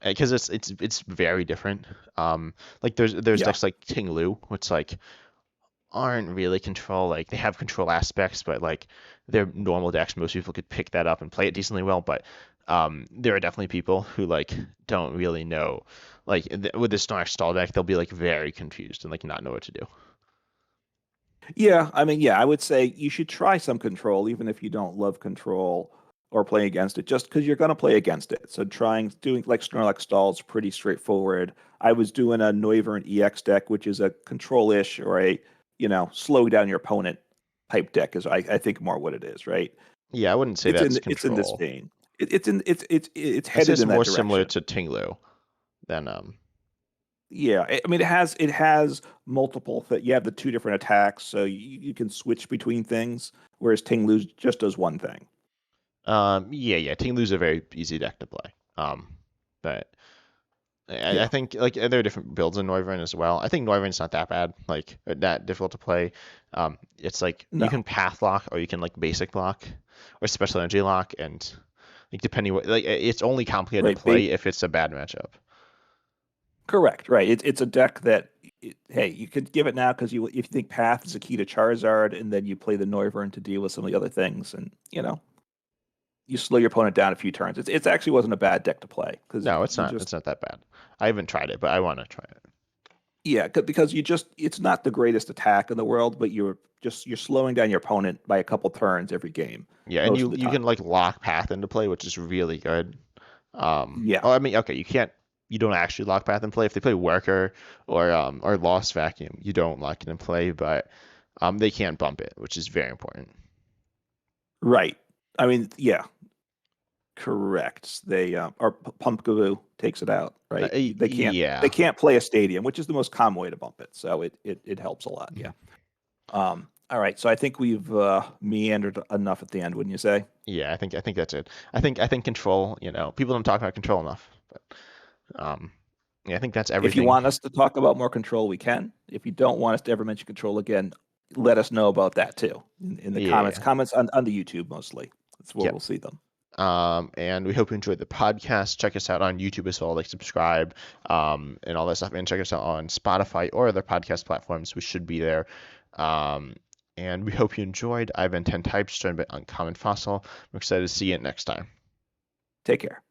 Because it's very different. Like there's Yeah. decks like Ting Lu, which like aren't really control. Like they have control aspects, but like they're normal decks. Most people could pick that up and play it decently well. But there are definitely people who like don't really know. Like with this Snark stall deck, they'll be like very confused and like not know what to do. Yeah, I mean, yeah, I would say you should try some control, even if you don't love control or play against it, just because you're going to play against it. So doing like Snorlax Stall is pretty straightforward. I was doing a Noivern EX deck, which is a control-ish or a, slow down your opponent type deck is I think more what it is, right? Yeah, I wouldn't say It's that's in this control. vein. It's I say headed it's in that more similar direction. to Ting Lu than Yeah, I mean it has multiple you have the two different attacks, so you can switch between things, whereas Ting Lu just does one thing. yeah. Ting Lu's a very easy deck to play. But I Yeah. think like there are different builds in Noivern as well. I think Noivern's not that bad, like that difficult to play. It's like you No. can path lock or you can like basic block or special energy lock, and like depending what like it's only complicated to Right. play if it's a bad matchup. Correct. Right. It's a deck that hey, you could give it now because if you think Path is a key to Charizard, and then you play the Noivern to deal with some of the other things, and you slow your opponent down a few turns. It's actually wasn't a bad deck to play because No, it's you not. just It's not that bad. I haven't tried it, but I want to try it. yeah, because it's not the greatest attack in the world, but you're slowing down your opponent by a couple turns every game Yeah, and most of you the you time. can like lock path into play, which is really good. Yeah. Oh, I mean, okay, you don't actually lock path in play if they play worker or lost vacuum. You don't lock it in play, but they can bump it, which is very important. Right. I mean, yeah, correct. They or Pumpkaboo takes it out, right? They Yeah. can't play a stadium, which is the most common way to bump it. So it helps a lot. Yeah. Mhm. All right. So I think we've meandered enough at the end, wouldn't you say? Yeah, I think that's it. I think control, people don't talk about control enough. But yeah, I think that's If you everything. want us to talk about more control, we can. If you don't want us to ever mention control again, let us know about that too in the comments. Yeah. Comments on the YouTube mostly. That's where Yeah. we'll see them. And we hope you enjoyed the podcast. Check us out on YouTube as well, like subscribe, and all that stuff. And check us out on Spotify or other podcast platforms. We should be there. Um, and we hope you enjoyed. I've been 10 Types, joined by Uncommon Fossil. I'm excited to see you next time. Take care.